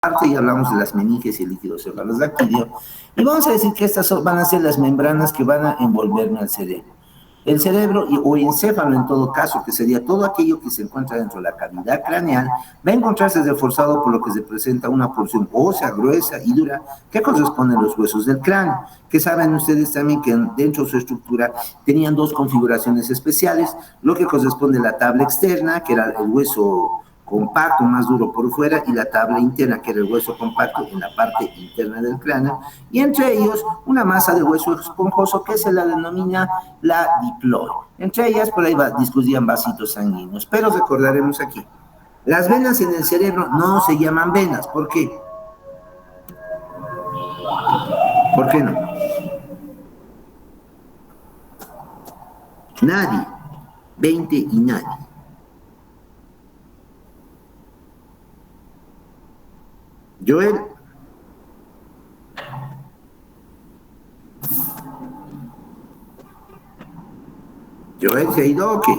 parte y hablamos de las meninges y el líquido cerebral, los dactilio, y vamos a decir que estas van a ser las membranas que van a envolverme al cerebro. El cerebro, o encéfalo en todo caso, que sería todo aquello que se encuentra dentro de la cavidad craneal, va a encontrarse reforzado por lo que se presenta una porción ósea, gruesa y dura, que corresponde a los huesos del cráneo, que saben ustedes también que dentro de su estructura tenían dos configuraciones especiales, lo que corresponde a la tabla externa, que era el hueso compacto, más duro por fuera, y la tabla interna, que era el hueso compacto en la parte interna del cráneo, y entre ellos una masa de hueso esponjoso que se la denomina la diploide. Entre ellas, por ahí discutían vasitos sanguíneos, pero recordaremos aquí, las venas en el cerebro no se llaman venas. ¿Por qué? ¿Por qué no? Nadie. 20 y nadie. Joel. Joel, ¿se ha ido o qué?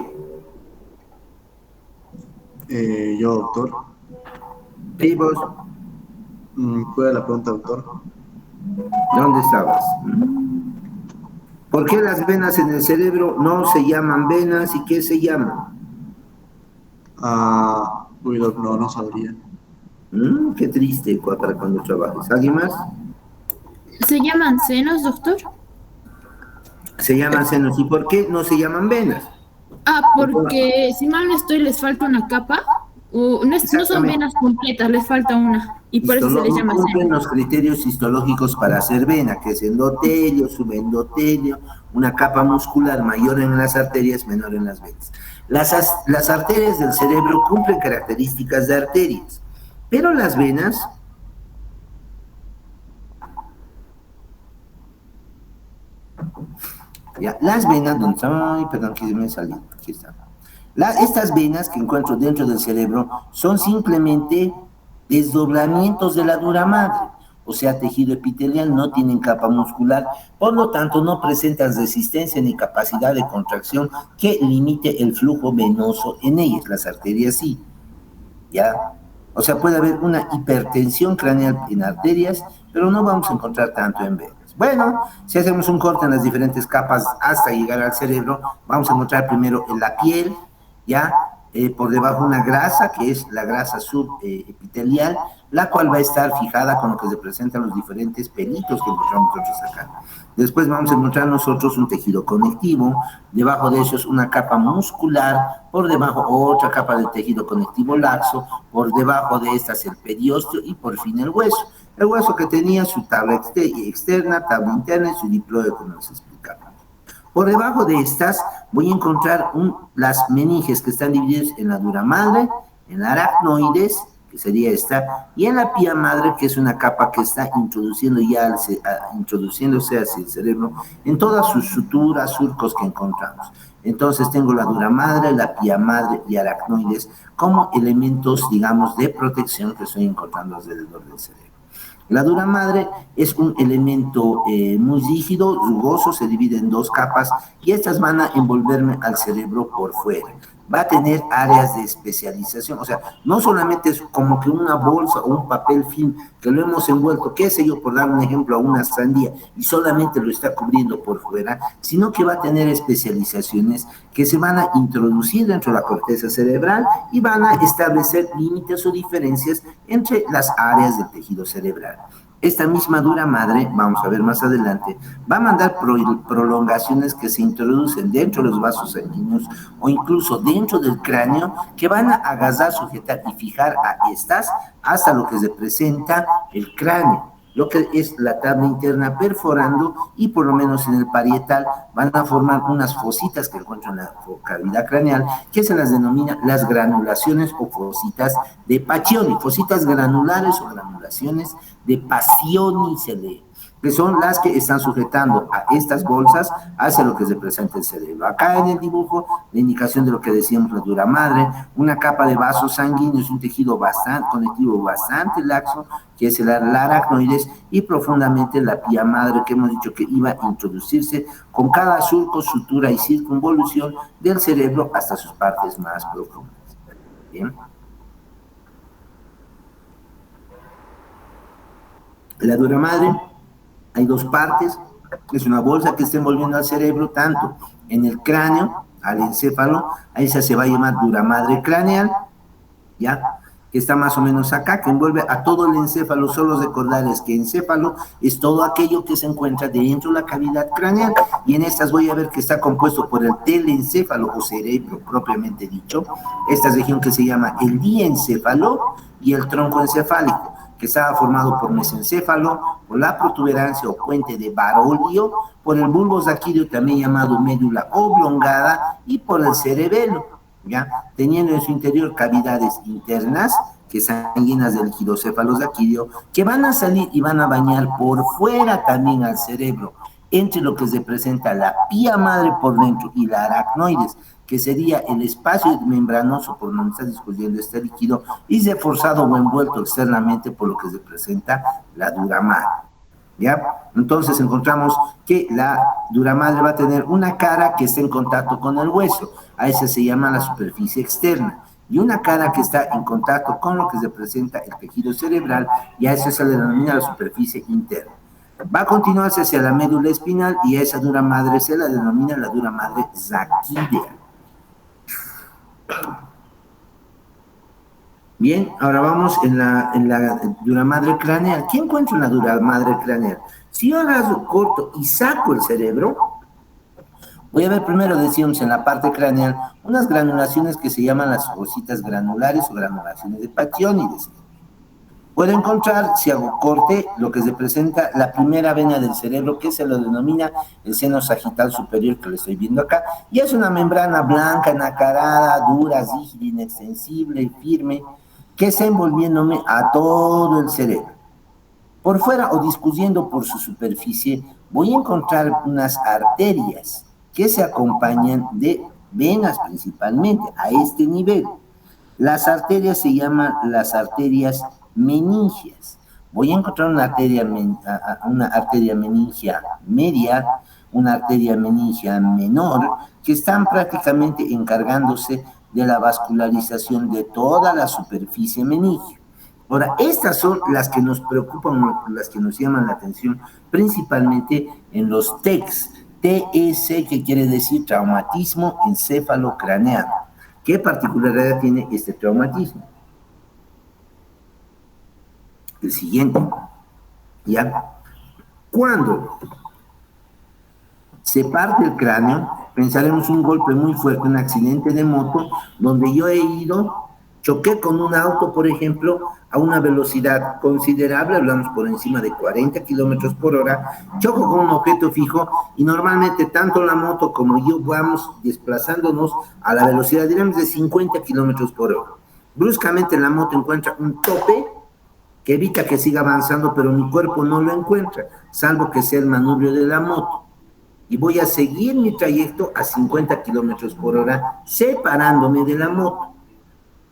Yo, doctor. Sí, vos. ¿Cuál es la pregunta, doctor? ¿Dónde estabas? ¿Por qué las venas en el cerebro no se llaman venas y qué se llaman? Doc, no sabría. Qué triste para cuando trabajes. ¿Alguien más? ¿Se llaman senos, doctor? Se llaman senos. ¿Y por qué no se llaman venas? Porque si mal no estoy, les falta una capa. No son venas completas, les falta una. Y por eso se les llama cumplen seno. los criterios histológicos para hacer vena, que es endotelio, subendotelio, una capa muscular mayor en las arterias, menor en las venas. Las arterias del cerebro cumplen características de arterias, pero las venas ya, las venas, ay, perdón, que me salí, aquí está. Estas venas que encuentro dentro del cerebro son simplemente desdoblamientos de la dura madre, o sea, tejido epitelial, no tienen capa muscular, por lo tanto no presentan resistencia ni capacidad de contracción que limite el flujo venoso en ellas, las arterias sí, ¿ya? O sea, puede haber una hipertensión craneal en arterias, pero no vamos a encontrar tanto en venas. Bueno, si hacemos un corte en las diferentes capas hasta llegar al cerebro, vamos a encontrar primero en la piel, ¿ya? Por debajo una grasa, que es la grasa subepitelial, la cual va a estar fijada con lo que se presentan los diferentes pelitos que encontramos nosotros acá. Después vamos a encontrar nosotros un tejido conectivo, debajo de eso es una capa muscular, por debajo otra capa de tejido conectivo laxo, por debajo de estas el periósteo y por fin el hueso. El hueso que tenía su tabla externa, tabla interna y su diploide, como les explicaba. Por debajo de estas voy a encontrar las meninges que están divididas en la dura madre, en la aracnoides, que sería esta, y en la pía madre, que es una capa que está introduciéndose hacia el cerebro en todas sus suturas, surcos que encontramos. Entonces tengo la dura madre, la pía madre y aracnoides como elementos, digamos, de protección que estoy encontrando alrededor del cerebro. La dura madre es un elemento muy rígido, rugoso, se divide en dos capas y estas van a envolverme al cerebro por fuera. Va a tener áreas de especialización, o sea, no solamente es como que una bolsa o un papel film que lo hemos envuelto, qué sé yo, por dar un ejemplo, a una sandía y solamente lo está cubriendo por fuera, sino que va a tener especializaciones que se van a introducir dentro de la corteza cerebral y van a establecer límites o diferencias entre las áreas del tejido cerebral. Esta misma dura madre, vamos a ver más adelante, va a mandar prolongaciones que se introducen dentro de los vasos sanguíneos o incluso dentro del cráneo que van a agarrar, sujetar y fijar a estas hasta lo que representa el cráneo, lo que es la tabla interna perforando y por lo menos en el parietal van a formar unas fositas que encuentran en la cavidad craneal que se las denomina las granulaciones o fositas de Pacchioni, fositas granulares o granulaciones de Pacchioni se lee, que son las que están sujetando a estas bolsas hacia lo que representa el cerebro. Acá en el dibujo, la indicación de lo que decíamos, la dura madre, una capa de vasos sanguíneos, un tejido conectivo bastante laxo, que es el aracnoides, y profundamente la pía madre, que hemos dicho que iba a introducirse con cada surco, sutura y circunvolución del cerebro hasta sus partes más profundas. Bien. La dura madre, hay dos partes, es una bolsa que está envolviendo al cerebro, tanto en el cráneo, al encéfalo, a esa se va a llamar dura madre craneal, ¿ya? Que está más o menos acá, que envuelve a todo el encéfalo. Solo recordarles que encéfalo es todo aquello que se encuentra dentro de la cavidad craneal, y en estas voy a ver que está compuesto por el telencéfalo o cerebro propiamente dicho, esta región que se llama el diencéfalo, y el tronco encefálico, que estaba formado por mesencéfalo, por la protuberancia o puente de Barolio, por el bulbo raquídeo también llamado médula oblongada, y por el cerebelo, ¿ya? Teniendo en su interior cavidades internas que están llenas del girocéfalo raquídeo, que van a salir y van a bañar por fuera también al cerebro, entre lo que se presenta la pía madre por dentro y la aracnoides, que sería el espacio membranoso por donde está discurriendo este líquido, y reforzado o envuelto externamente por lo que se presenta la dura madre. ¿Ya? Entonces encontramos que la dura madre va a tener una cara que está en contacto con el hueso, a esa se llama la superficie externa, y una cara que está en contacto con lo que se presenta el tejido cerebral, y a esa se le denomina la superficie interna. Va a continuarse hacia la médula espinal, y a esa dura madre se la denomina la dura madre raquídea. Bien, ahora vamos en la dura madre craneal. ¿Qué encuentro en la dura madre craneal? Si yo agarro, corto y saco el cerebro, voy a ver primero, decíamos, en la parte craneal, unas granulaciones que se llaman las ositas granulares o granulaciones de Pachyonides. Puedo encontrar, si hago corte, lo que se presenta la primera vena del cerebro, que se lo denomina el seno sagital superior, que lo estoy viendo acá, y es una membrana blanca, nacarada, dura, rígida, inextensible, firme, que está envolviéndome a todo el cerebro. Por fuera o discurriendo por su superficie, voy a encontrar unas arterias que se acompañan de venas principalmente a este nivel. Las arterias se llaman las arterias meningias. Voy a encontrar una arteria meningia media, una arteria meningia menor, que están prácticamente encargándose de la vascularización de toda la superficie meningia. Ahora, estas son las que nos preocupan, las que nos llaman la atención, principalmente en los TECs. TEC, que quiere decir traumatismo encéfalo-craneano. ¿Qué particularidad tiene este traumatismo? El siguiente, ¿ya? Cuando se parte el cráneo, pensaremos un golpe muy fuerte, un accidente de moto, donde yo he ido, choqué con un auto, por ejemplo, a una velocidad considerable, hablamos por encima de 40 kilómetros por hora, choco con un objeto fijo, y normalmente tanto la moto como yo vamos desplazándonos a la velocidad, digamos, de 50 kilómetros por hora. Bruscamente la moto encuentra un tope que evita que siga avanzando, pero mi cuerpo no lo encuentra, salvo que sea el manubrio de la moto. Y voy a seguir mi trayecto a 50 kilómetros por hora, separándome de la moto.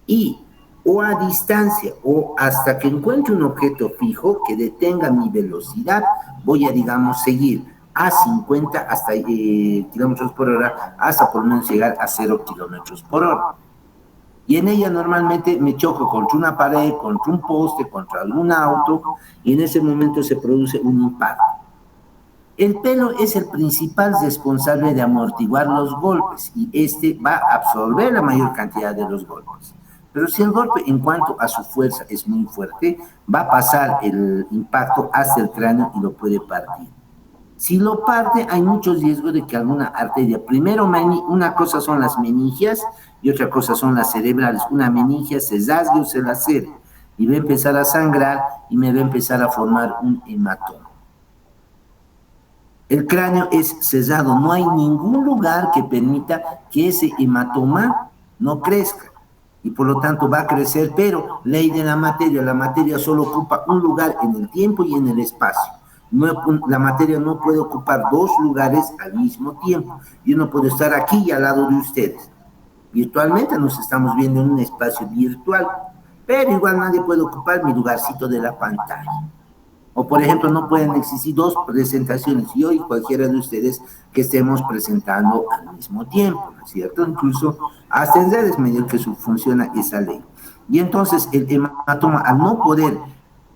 Y o a distancia o hasta que encuentre un objeto fijo que detenga mi velocidad, voy a, digamos, seguir a 50 hasta, kilómetros por hora, hasta por lo menos llegar a 0 kilómetros por hora. Y en ella normalmente me choco contra una pared, contra un poste, contra algún auto, y en ese momento se produce un impacto. El pelo es el principal responsable de amortiguar los golpes, y este va a absorber la mayor cantidad de los golpes. Pero si el golpe, en cuanto a su fuerza, es muy fuerte, va a pasar el impacto hacia el cráneo y lo puede partir. Si lo parte, hay mucho riesgo de que alguna arteria, primero, una cosa son las meningias y otra cosa son las cerebrales. Una meningia se rasgue o se lacere y va a empezar a sangrar y me va a empezar a formar un hematoma. El cráneo es cerrado, no hay ningún lugar que permita que ese hematoma no crezca, y por lo tanto va a crecer, pero ley de la materia solo ocupa un lugar en el tiempo y en el espacio. No, la materia no puede ocupar dos lugares al mismo tiempo. Yo no puedo estar aquí y al lado de ustedes. Virtualmente nos estamos viendo en un espacio virtual, pero igual nadie puede ocupar mi lugarcito de la pantalla. O, por ejemplo, no pueden existir dos presentaciones, yo y cualquiera de ustedes que estemos presentando al mismo tiempo, ¿no es cierto? Incluso hasta en redes mediante que funciona esa ley. Y entonces el hematoma, al no poder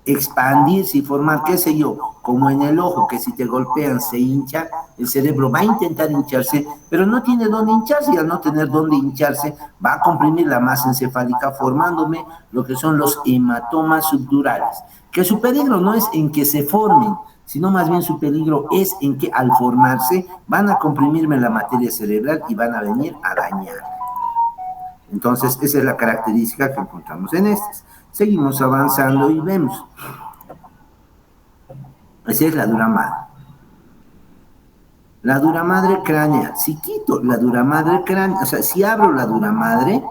expandirse y formar, qué sé yo, como en el ojo, que si te golpean se hincha, el cerebro va a intentar hincharse, pero no tiene dónde hincharse, y al no tener dónde hincharse, va a comprimir la masa encefálica, formándome lo que son los hematomas subdurales, que su peligro no es en que se formen, sino más bien su peligro es en que al formarse van a comprimirme la materia cerebral y van a venir a dañar. Entonces, esa es la característica que encontramos en estas. Seguimos avanzando y vemos. Esa es la dura madre. La dura madre craneal. Si quito la dura madre craneal, o sea, si abro la dura madre,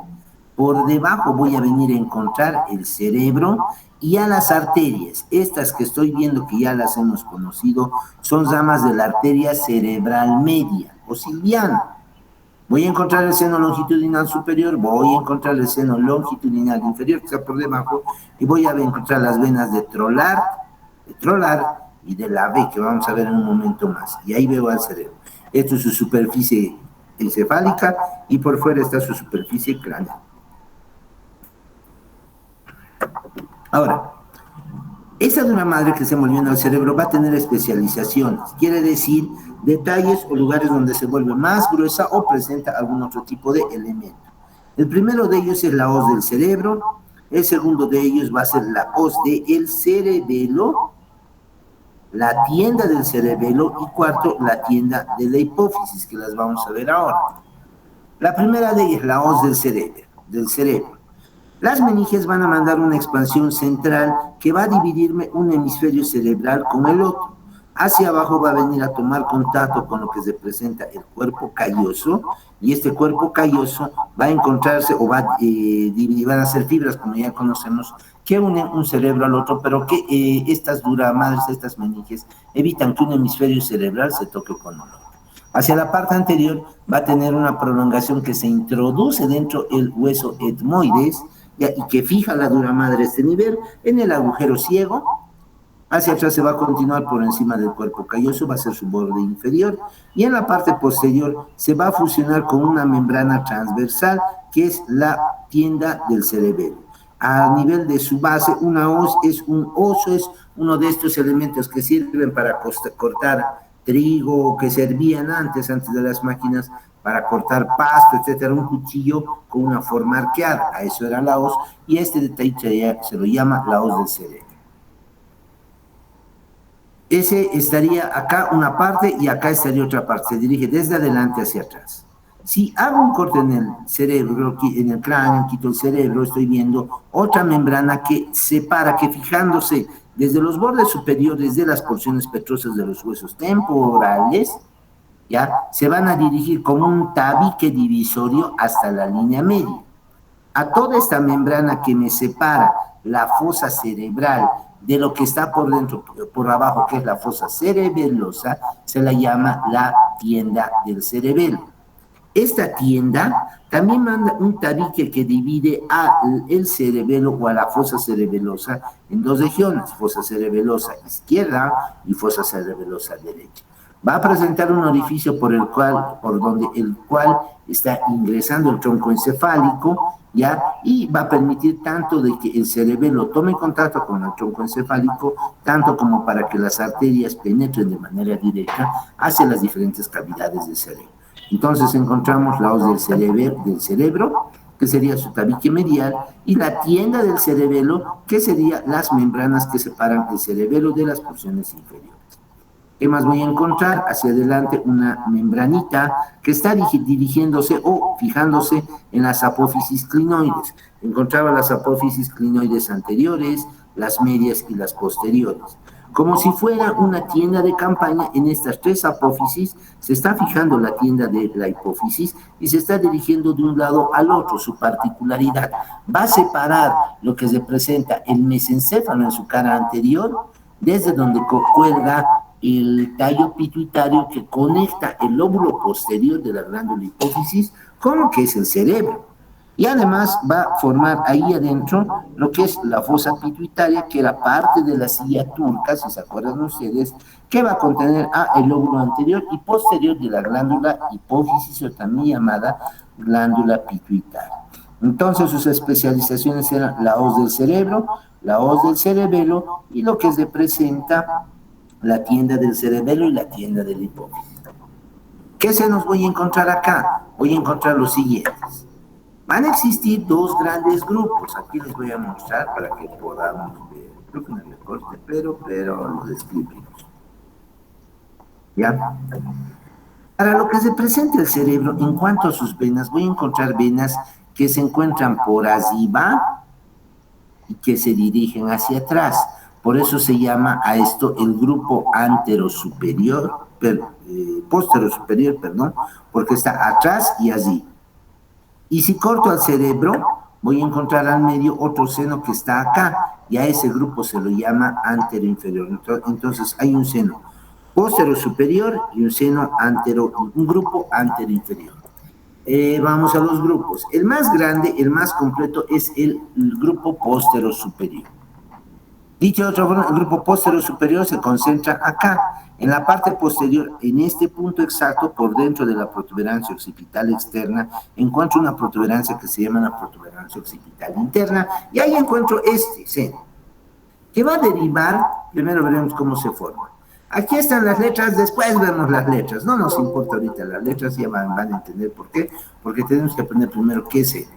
por debajo voy a venir a encontrar el cerebro y a las arterias. Estas que estoy viendo que ya las hemos conocido son ramas de la arteria cerebral media o silviana. Voy a encontrar el seno longitudinal superior, voy a encontrar el seno longitudinal inferior, que está por debajo, y voy a encontrar las venas de trolar y de la B, que vamos a ver en un momento más. Y ahí veo al cerebro. Esto es su superficie encefálica y por fuera está su superficie craneal. Ahora, esa dura madre que se envolvió en el cerebro va a tener especializaciones, quiere decir detalles o lugares donde se vuelve más gruesa o presenta algún otro tipo de elemento. El primero de ellos es la hoz del cerebro, el segundo de ellos va a ser la hoz del cerebelo, la tienda del cerebelo y cuarto, la tienda de la hipófisis, que las vamos a ver ahora. La primera de ellas, la hoz del cerebro. Las meninges van a mandar una expansión central que va a dividirme un hemisferio cerebral con el otro. Hacia abajo va a venir a tomar contacto con lo que se presenta el cuerpo calloso, y este cuerpo calloso va a encontrarse o van a ser fibras, como ya conocemos, que unen un cerebro al otro, pero que estas duramadres, estas meninges, evitan que un hemisferio cerebral se toque con el otro. Hacia la parte anterior va a tener una prolongación que se introduce dentro del hueso etmoides, y que fija la dura madre a este nivel en el agujero ciego. Hacia atrás se va a continuar por encima del cuerpo calloso, va a ser su borde inferior, y en la parte posterior se va a fusionar con una membrana transversal que es la tienda del cerebelo. A nivel de su base, una hoz es un oso, es uno de estos elementos que sirven para cortar trigo, que servían antes de las máquinas para cortar pasto, etcétera, un cuchillo con una forma arqueada. A eso era la hoz, y este detalle se lo llama la hoz del cerebro. Ese estaría acá una parte y acá estaría otra parte, se dirige desde adelante hacia atrás. Si hago un corte en el cerebro, en el cráneo, quito el cerebro, estoy viendo otra membrana que separa, que fijándose desde los bordes superiores de las porciones petrosas de los huesos temporales, ¿ya? Se van a dirigir como un tabique divisorio hasta la línea media. A toda esta membrana que me separa la fosa cerebral de lo que está por dentro, por abajo, que es la fosa cerebelosa, se la llama la tienda del cerebelo. Esta tienda también manda un tabique que divide el cerebelo o a la fosa cerebelosa en dos regiones, fosa cerebelosa izquierda y fosa cerebelosa derecha. Va a presentar un orificio por el cual está ingresando el tronco encefálico, ¿ya? Y va a permitir tanto de que el cerebelo tome contacto con el tronco encefálico, tanto como para que las arterias penetren de manera directa hacia las diferentes cavidades del cerebro. Entonces encontramos la hoz del cerebro, que sería su tabique medial, y la tienda del cerebelo, que serían las membranas que separan el cerebelo de las porciones inferiores. ¿Qué más voy a encontrar? Hacia adelante una membranita que está dirigiéndose o fijándose en las apófisis clinoides. Encontraba las apófisis clinoides anteriores, las medias y las posteriores. Como si fuera una tienda de campaña, en estas tres apófisis se está fijando la tienda de la hipófisis y se está dirigiendo de un lado al otro. Su particularidad va a separar lo que representa el mesencéfalo en su cara anterior, desde donde cuelga el tallo pituitario que conecta el lóbulo posterior de la glándula hipófisis con lo que es el cerebro. Y además va a formar ahí adentro lo que es la fosa pituitaria, que era parte de la silla turca, si se acuerdan ustedes, que va a contener el lóbulo anterior y posterior de la glándula hipófisis, o también llamada glándula pituitaria. Entonces sus especializaciones eran la hoz del cerebro, la hoz del cerebelo y lo que representa la tienda del cerebelo y la tienda del hipófisis. ¿Qué se nos voy a encontrar acá? Voy a encontrar los siguientes. Van a existir dos grandes grupos. Aquí les voy a mostrar para que podamos ver. Creo que no le corte, pero lo describimos. ¿Ya? Para lo que representa el cerebro, en cuanto a sus venas, voy a encontrar venas que se encuentran por arriba y que se dirigen hacia atrás. Por eso se llama a esto el grupo postero superior, perdón, porque está atrás y allí. Y si corto al cerebro, voy a encontrar al medio otro seno que está acá, y a ese grupo se lo llama antero inferior. Entonces hay un seno postero superior y un seno antero, un grupo antero inferior. Vamos a los grupos. El más grande, el más completo, es el grupo postero superior. Dicho de otra forma, el grupo postero superior se concentra acá, en la parte posterior, en este punto exacto, por dentro de la protuberancia occipital externa, encuentro una protuberancia que se llama la protuberancia occipital interna, y ahí encuentro este seno, que va a derivar, primero veremos cómo se forma. Aquí están las letras, después vemos las letras, no nos importa ahorita las letras, ya van a entender por qué, porque tenemos que aprender primero qué es seno.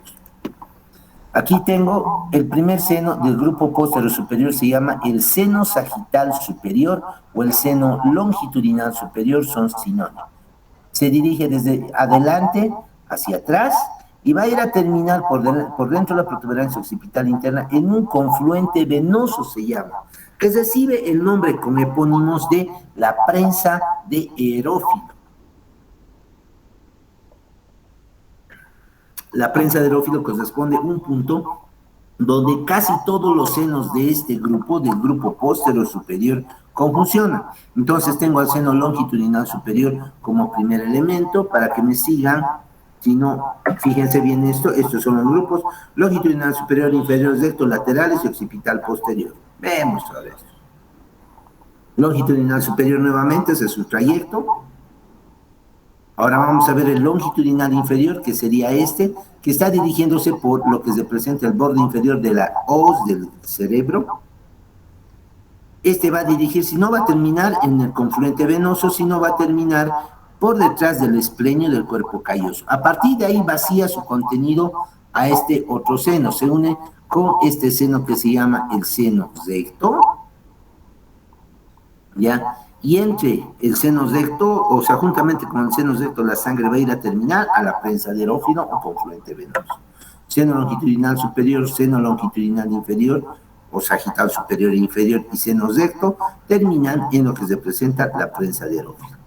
Aquí tengo el primer seno del grupo postero superior, se llama el seno sagital superior o el seno longitudinal superior, son sinónimos. Se dirige desde adelante hacia atrás y va a ir a terminar por dentro de la protuberancia occipital interna en un confluente venoso, se llama, que recibe el nombre con epónimos de la prensa de Erófilo. La prensa de Erófilo corresponde a un punto donde casi todos los senos de este grupo, del grupo postero superior, conjuncionan. Entonces tengo al seno longitudinal superior como primer elemento, para que me sigan. Si no, fíjense bien estos son los grupos: longitudinal superior, inferior, recto, laterales y occipital posterior. Vemos ahora esto. Longitudinal superior nuevamente, ese es su trayecto. Ahora vamos a ver el longitudinal inferior, que sería este, que está dirigiéndose por lo que representa el borde inferior de la hoz del cerebro. Este va a dirigirse, no va a terminar en el confluente venoso, sino va a terminar por detrás del esplenio del cuerpo calloso. A partir de ahí vacía su contenido a este otro seno, se une con este seno que se llama el seno recto, ¿ya? Y entre el seno recto, o sea, juntamente con el seno recto, la sangre va a ir a terminar a la prensa de Erófilo o confluente venoso. Seno longitudinal superior, seno longitudinal inferior, o sagital superior e inferior, y seno recto, terminan en lo que representa la prensa de Erófilo.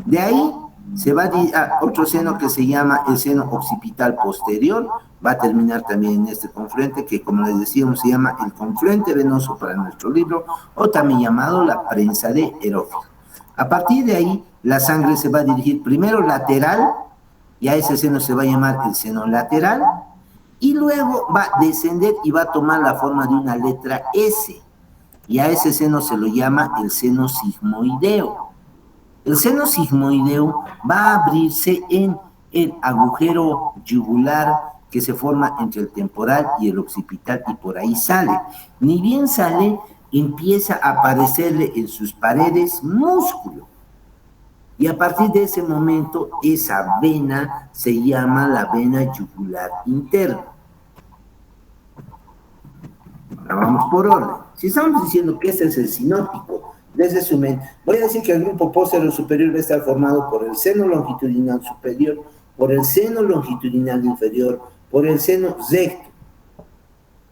De ahí se va a otro seno que se llama el seno occipital posterior, va a terminar también en este confluente, que como les decíamos se llama el confluente venoso para nuestro libro, o también llamado la prensa de Erófilo. A partir de ahí, la sangre se va a dirigir primero lateral, y a ese seno se va a llamar el seno lateral, y luego va a descender y va a tomar la forma de una letra S, y a ese seno se lo llama el seno sigmoideo. El seno sigmoideo va a abrirse en el agujero yugular que se forma entre el temporal y el occipital, y por ahí sale. Ni bien sale, empieza a aparecerle en sus paredes músculo. Y a partir de ese momento, esa vena se llama la vena yugular interna. Ahora vamos por orden. Si estamos diciendo que este es el sinóptico, les resumen, voy a decir que el grupo postero superior va a estar formado por el seno longitudinal superior, por el seno longitudinal inferior, por el seno recto.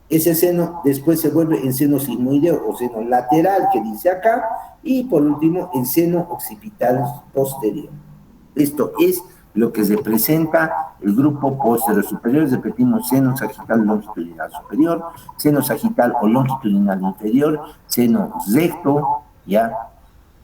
Ese seno después se vuelve en seno sigmoideo o seno lateral, que dice acá, y por último el seno occipital posterior. Esto es lo que representa el grupo postero superior. Repetimos: seno sagital longitudinal superior, seno sagital o longitudinal inferior, seno recto, ¿ya?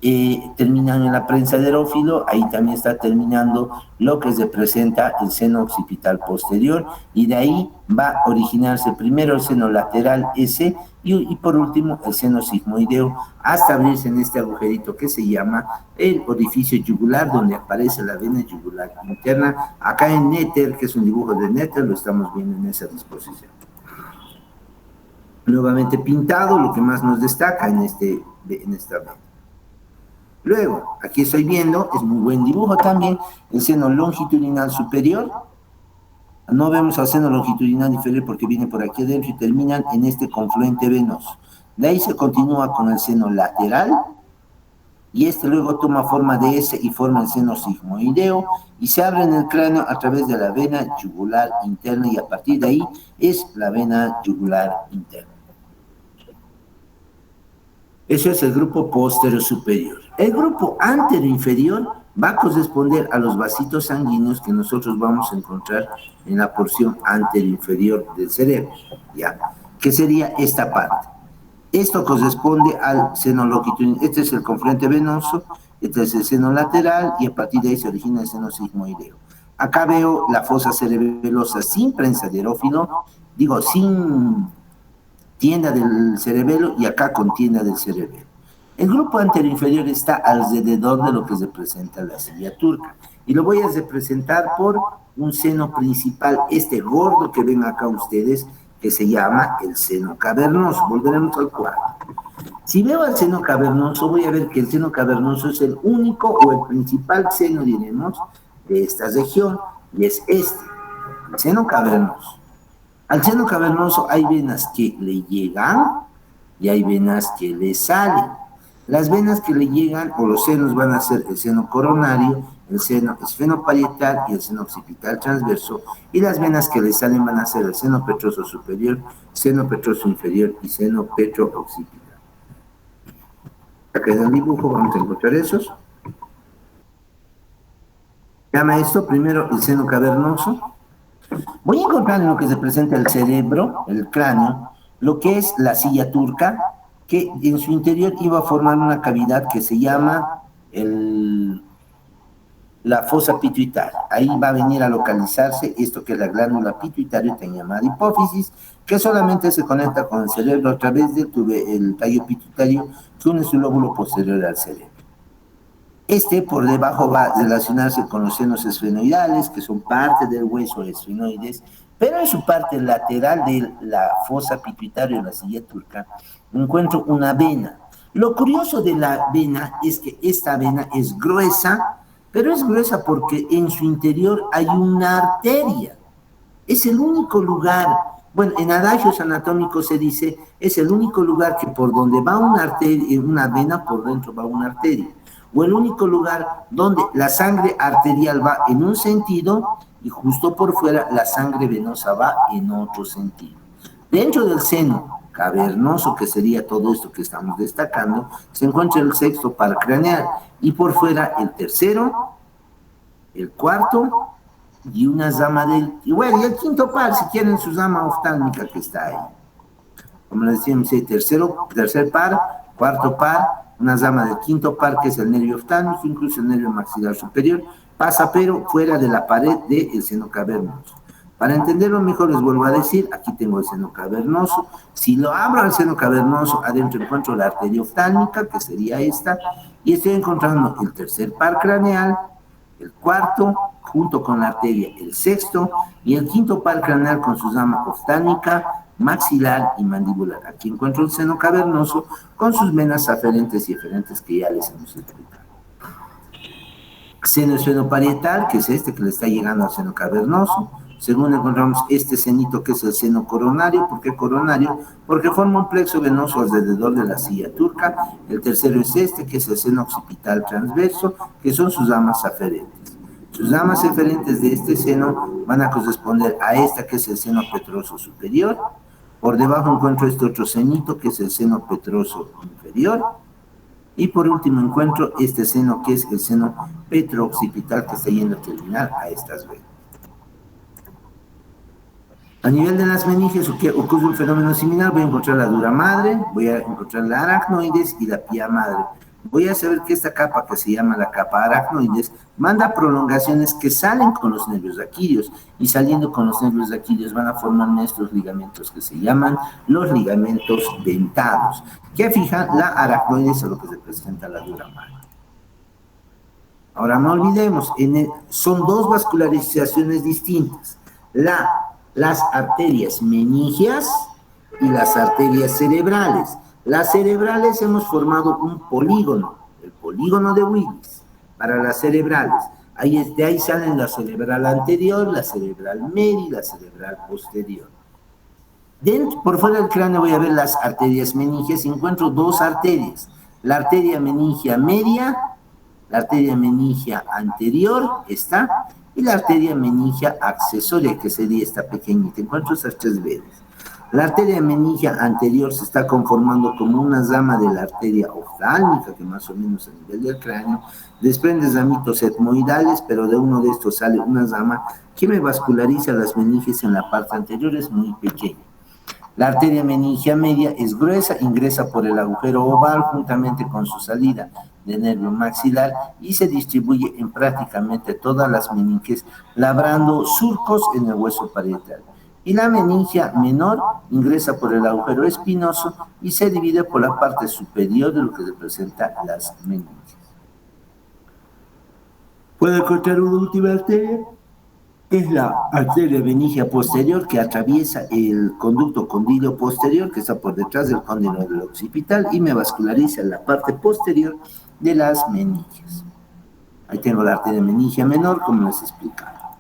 Terminan en la prensa de Erófilo, ahí también está terminando lo que representa el seno occipital posterior, y de ahí va a originarse primero el seno lateral S y por último el seno sigmoideo, hasta abrirse en este agujerito que se llama el orificio yugular, donde aparece la vena yugular interna. Acá en Néter, que es un dibujo de Néter, lo estamos viendo en esa disposición. nuevamente pintado, lo que más nos destaca en esta vena. Luego, aquí estoy viendo, es muy buen dibujo también, el seno longitudinal superior. No vemos al seno longitudinal inferior porque viene por aquí adentro y terminan en este confluente venoso. De ahí se continúa con el seno lateral, y este luego toma forma de S y forma el seno sigmoideo, y se abre en el cráneo a través de la vena yugular interna, y a partir de ahí es la vena yugular interna. Eso es el grupo posterior superior. El grupo anterior inferior va a corresponder a los vasitos sanguíneos que nosotros vamos a encontrar en la porción anterior inferior del cerebro, ¿ya? Que sería esta parte. Esto corresponde al seno longitudinal. Este es el confluente venoso, este es el seno lateral, y a partir de ahí se origina el seno sigmoideo. Acá veo la fosa cerebelosa sin prensa de aerófilo, digo, sin tienda del cerebelo, y acá con tienda del cerebelo. El grupo anterior inferior está alrededor de lo que representa la silla turca, y lo voy a representar por un seno principal, este gordo que ven acá ustedes, que se llama el seno cavernoso. Volveremos al cuadro. Si veo el seno cavernoso, voy a ver que el seno cavernoso es el único o el principal seno, diremos, de esta región, y es este, el seno cavernoso. Al seno cavernoso hay venas que le llegan y hay venas que le salen. Las venas que le llegan o los senos van a ser el seno coronario, el seno esfenoparietal y el seno occipital transverso, y las venas que le salen van a ser el seno petroso superior, seno petroso inferior y seno petro-occipital. Acá en el dibujo vamos a encontrar esos. Llama esto primero el seno cavernoso. Voy a encontrar en lo que se presenta el cerebro, el cráneo, lo que es la silla turca, que en su interior iba a formar una cavidad que se llama la fosa pituitaria. Ahí va a venir a localizarse esto que es la glándula pituitaria, también llamada hipófisis, que solamente se conecta con el cerebro a través del tallo pituitario que une su lóbulo posterior al cerebro. Este por debajo va a relacionarse con los senos esfenoidales, que son parte del hueso esfenoides, pero en su parte lateral de la fosa pituitaria o la silla turca encuentro una vena. Lo curioso de la vena es que esta vena es gruesa, pero es gruesa porque en su interior hay una arteria. Es el único lugar, bueno, en adagios anatómicos se dice, es el único lugar que por donde va una arteria, una vena, por dentro va una arteria. O el único lugar donde la sangre arterial va en un sentido y justo por fuera la sangre venosa va en otro sentido. Dentro del seno cavernoso, que sería todo esto que estamos destacando, se encuentra el sexto par craneal, y por fuera el tercero, el cuarto y una rama y bueno, y el quinto par, si quieren, su rama oftálmica que está ahí. Como les decíamos, tercer par, cuarto par, una rama del quinto par, que es el nervio oftálmico, incluso el nervio maxilar superior, pasa pero fuera de la pared del seno cavernoso. Para entenderlo mejor les vuelvo a decir, aquí tengo el seno cavernoso. Si lo abro al seno cavernoso, adentro encuentro la arteria oftálmica, que sería esta, y estoy encontrando el tercer par craneal, el cuarto, junto con la arteria, el sexto, y el quinto par craneal con su rama oftálmica, maxilar y mandibular. Aquí encuentro el seno cavernoso con sus venas aferentes y eferentes que ya les hemos explicado. Seno esfenoparietal, que es este que le está llegando al seno cavernoso. Segundo encontramos este senito que es el seno coronario. ¿Por qué coronario? Porque forma un plexo venoso alrededor de la silla turca. El tercero es este, que es el seno occipital transverso, que son sus ramas aferentes. Sus ramas eferentes de este seno van a corresponder a esta, que es el seno petroso superior. Por debajo encuentro este otro senito, que es el seno petroso inferior. Y por último encuentro este seno, que es el seno petro-occipital, que está yendo a terminar a estas venas. A nivel de las meninges ocurre un fenómeno similar. Voy a encontrar la dura madre, voy a encontrar la aracnoides y la pía madre. Voy a saber que esta capa, que se llama la capa aracnoides, manda prolongaciones que salen con los nervios raquídeos, y saliendo con los nervios raquídeos van a formar estos ligamentos que se llaman los ligamentos dentados, que fijan la aracnoides a lo que representa la dura madre. Ahora no olvidemos, son dos vascularizaciones distintas. Las arterias meningias y las arterias cerebrales. Las cerebrales hemos formado un polígono, el polígono de Willis, para las cerebrales. De ahí salen la cerebral anterior, la cerebral media y la cerebral posterior. Por fuera del cráneo voy a ver las arterias meningias y encuentro dos arterias. La arteria meningia media, la arteria meningia anterior está, y la arteria meningia accesoria, que sería esta pequeñita. Encuentro esas tres venas. La arteria meningia anterior se está conformando como una rama de la arteria oftálmica, que más o menos a nivel del cráneo desprende ramitos etmoidales, pero de uno de estos sale una rama que me vasculariza las meninges en la parte anterior, es muy pequeña. La arteria meningia media es gruesa, ingresa por el agujero oval juntamente con su salida de nervio maxilar y se distribuye en prácticamente todas las meninges, labrando surcos en el hueso parietal. Y la meningia menor ingresa por el agujero espinoso y se divide por la parte superior de lo que representa las meninges. ¿Puedo encontrar una última arteria? Es la arteria meningia posterior, que atraviesa el conducto condilo posterior, que está por detrás del cóndilo del occipital, y me vasculariza la parte posterior de las meninges. Ahí tengo la arteria meningia menor, como les explicaba.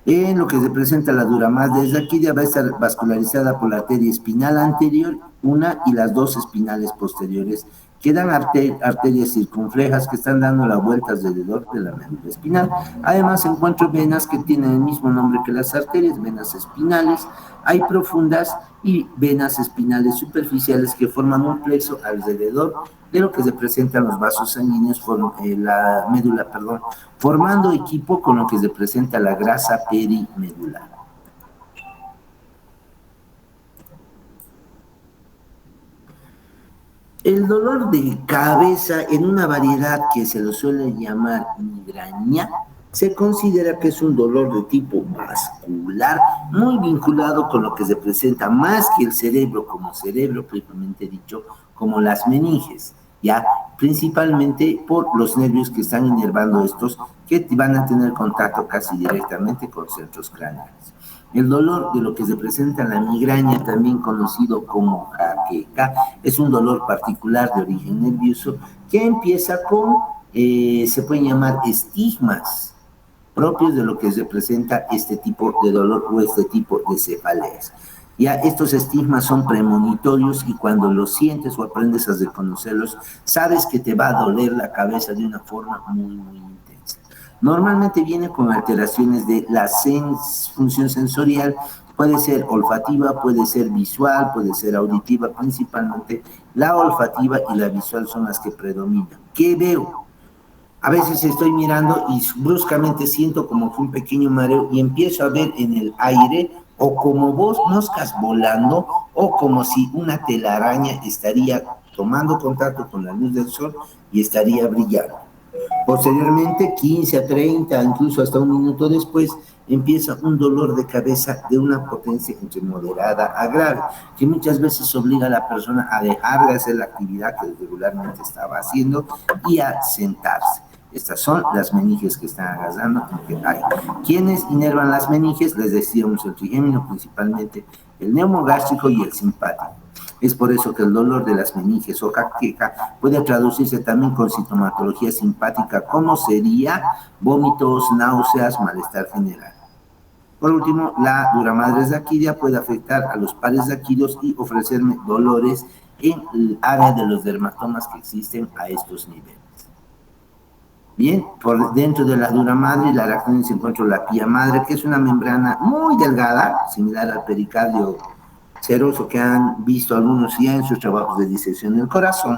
En lo que representa la dura madre desde aquí ya va a estar vascularizada por la arteria espinal anterior, una y las dos espinales posteriores. Quedan arterias circunflejas que están dando la vuelta alrededor de la médula espinal. Además encuentro venas que tienen el mismo nombre que las arterias, venas espinales. Hay profundas y venas espinales superficiales que forman un plexo alrededor de lo que representan los vasos sanguíneos, la médula, formando equipo con lo que representa la grasa perimedular. El dolor de cabeza en una variedad que se lo suele llamar migraña, se considera que es un dolor de tipo vascular, muy vinculado con lo que se presenta más que el cerebro, como cerebro propiamente dicho, como las meninges, ya principalmente por los nervios que están inervando estos, que van a tener contacto casi directamente con centros craneales. El dolor de lo que se presenta en la migraña, también conocido como jaqueca, es un dolor particular de origen nervioso que empieza con, se pueden llamar estigmas propios de lo que representa este tipo de dolor o este tipo de cefaleas. Ya estos estigmas son premonitorios y cuando los sientes o aprendes a reconocerlos, sabes que te va a doler la cabeza de una forma muy, muy intensa. Normalmente viene con alteraciones de la función sensorial, puede ser olfativa, puede ser visual, puede ser auditiva, principalmente la olfativa y la visual son las que predominan. ¿Qué veo? A veces estoy mirando y bruscamente siento como que un pequeño mareo y empiezo a ver en el aire o como moscas volando o como si una telaraña estaría tomando contacto con la luz del sol y estaría brillando. Posteriormente, 15 a 30, incluso hasta un minuto después, empieza un dolor de cabeza de una potencia entre moderada a grave, que muchas veces obliga a la persona a dejar de hacer la actividad que regularmente estaba haciendo y a sentarse. Estas son las meninges que están agarrando. ¿Quiénes inervan las meninges? Les decíamos el trigémino, principalmente el neumogástrico y el simpático. Es por eso que el dolor de las meninges o jaqueca puede traducirse también con sintomatología simpática, como sería vómitos, náuseas, malestar general. Por último, la duramadre raquídea puede afectar a los pares raquídeos y ofrecerme dolores en el área de los dermatomas que existen a estos niveles. Bien, por dentro de la dura madre y la aracnoide se encuentra la pía madre, que es una membrana muy delgada, similar al pericardio seroso que han visto algunos ya en sus trabajos de disección del corazón,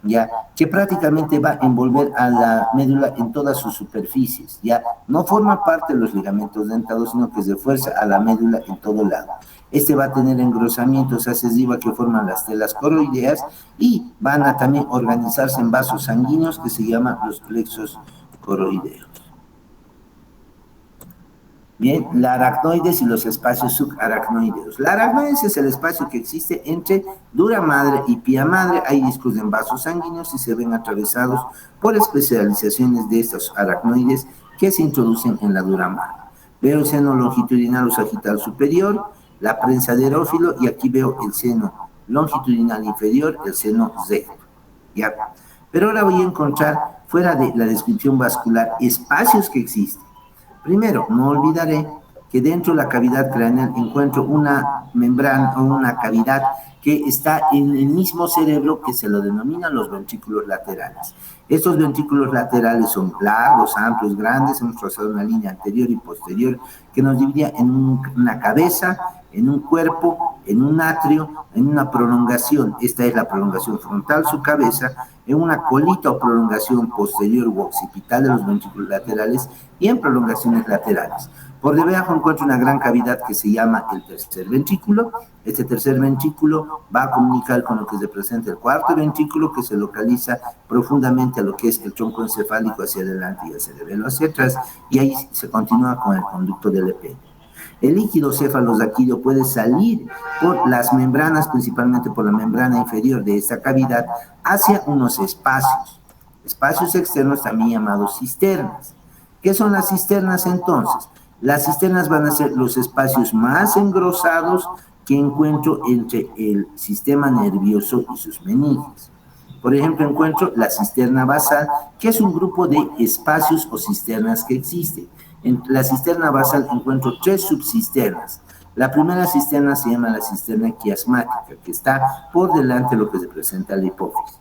ya, que prácticamente va a envolver a la médula en todas sus superficies, ya, no forma parte de los ligamentos dentados, sino que se refuerza a la médula en todo lado. Este va a tener engrosamientos hacia arriba que forman las telas coroideas y van a también organizarse en vasos sanguíneos que se llaman los plexos coroideos. Bien, la aracnoides y los espacios subaracnoideos. La aracnoides es el espacio que existe entre dura madre y pía madre. Hay discos en vasos sanguíneos y se ven atravesados por especializaciones de estos aracnoides que se introducen en la dura madre. Veo el seno longitudinal o sagital superior, la prensa de erófilo, y aquí veo el seno longitudinal inferior, el seno recto. ¿Ya? Pero ahora voy a encontrar, fuera de la descripción vascular, espacios que existen. Primero, no olvidaré que dentro de la cavidad craneal encuentro una membrana o una cavidad que está en el mismo cerebro, que se lo denominan los ventrículos laterales. Estos ventrículos laterales son largos, amplios, grandes. Hemos trazado una línea anterior y posterior que nos dividía en una cabeza, en un cuerpo, en un atrio, en una prolongación. Esta es la prolongación frontal, su cabeza, en una colita o prolongación posterior u occipital de los ventrículos laterales y en prolongaciones laterales. Por debajo encuentro una gran cavidad que se llama el tercer ventrículo. Este tercer ventrículo va a comunicar con lo que se presenta el cuarto ventrículo, que se localiza profundamente a lo que es el tronco encefálico hacia adelante y el cerebelo hacia atrás, y ahí se continúa con el conducto del epéleo. El líquido cefalosaquídeo puede salir por las membranas, principalmente por la membrana inferior de esta cavidad, hacia unos espacios externos también llamados cisternas. ¿Qué son las cisternas entonces? Las cisternas van a ser los espacios más engrosados que encuentro entre el sistema nervioso y sus meninges. Por ejemplo, encuentro la cisterna basal, que es un grupo de espacios o cisternas que existen. En la cisterna basal encuentro 3 subcisternas. La primera cisterna se llama la cisterna quiasmática, que está por delante de lo que se presenta la hipófisis.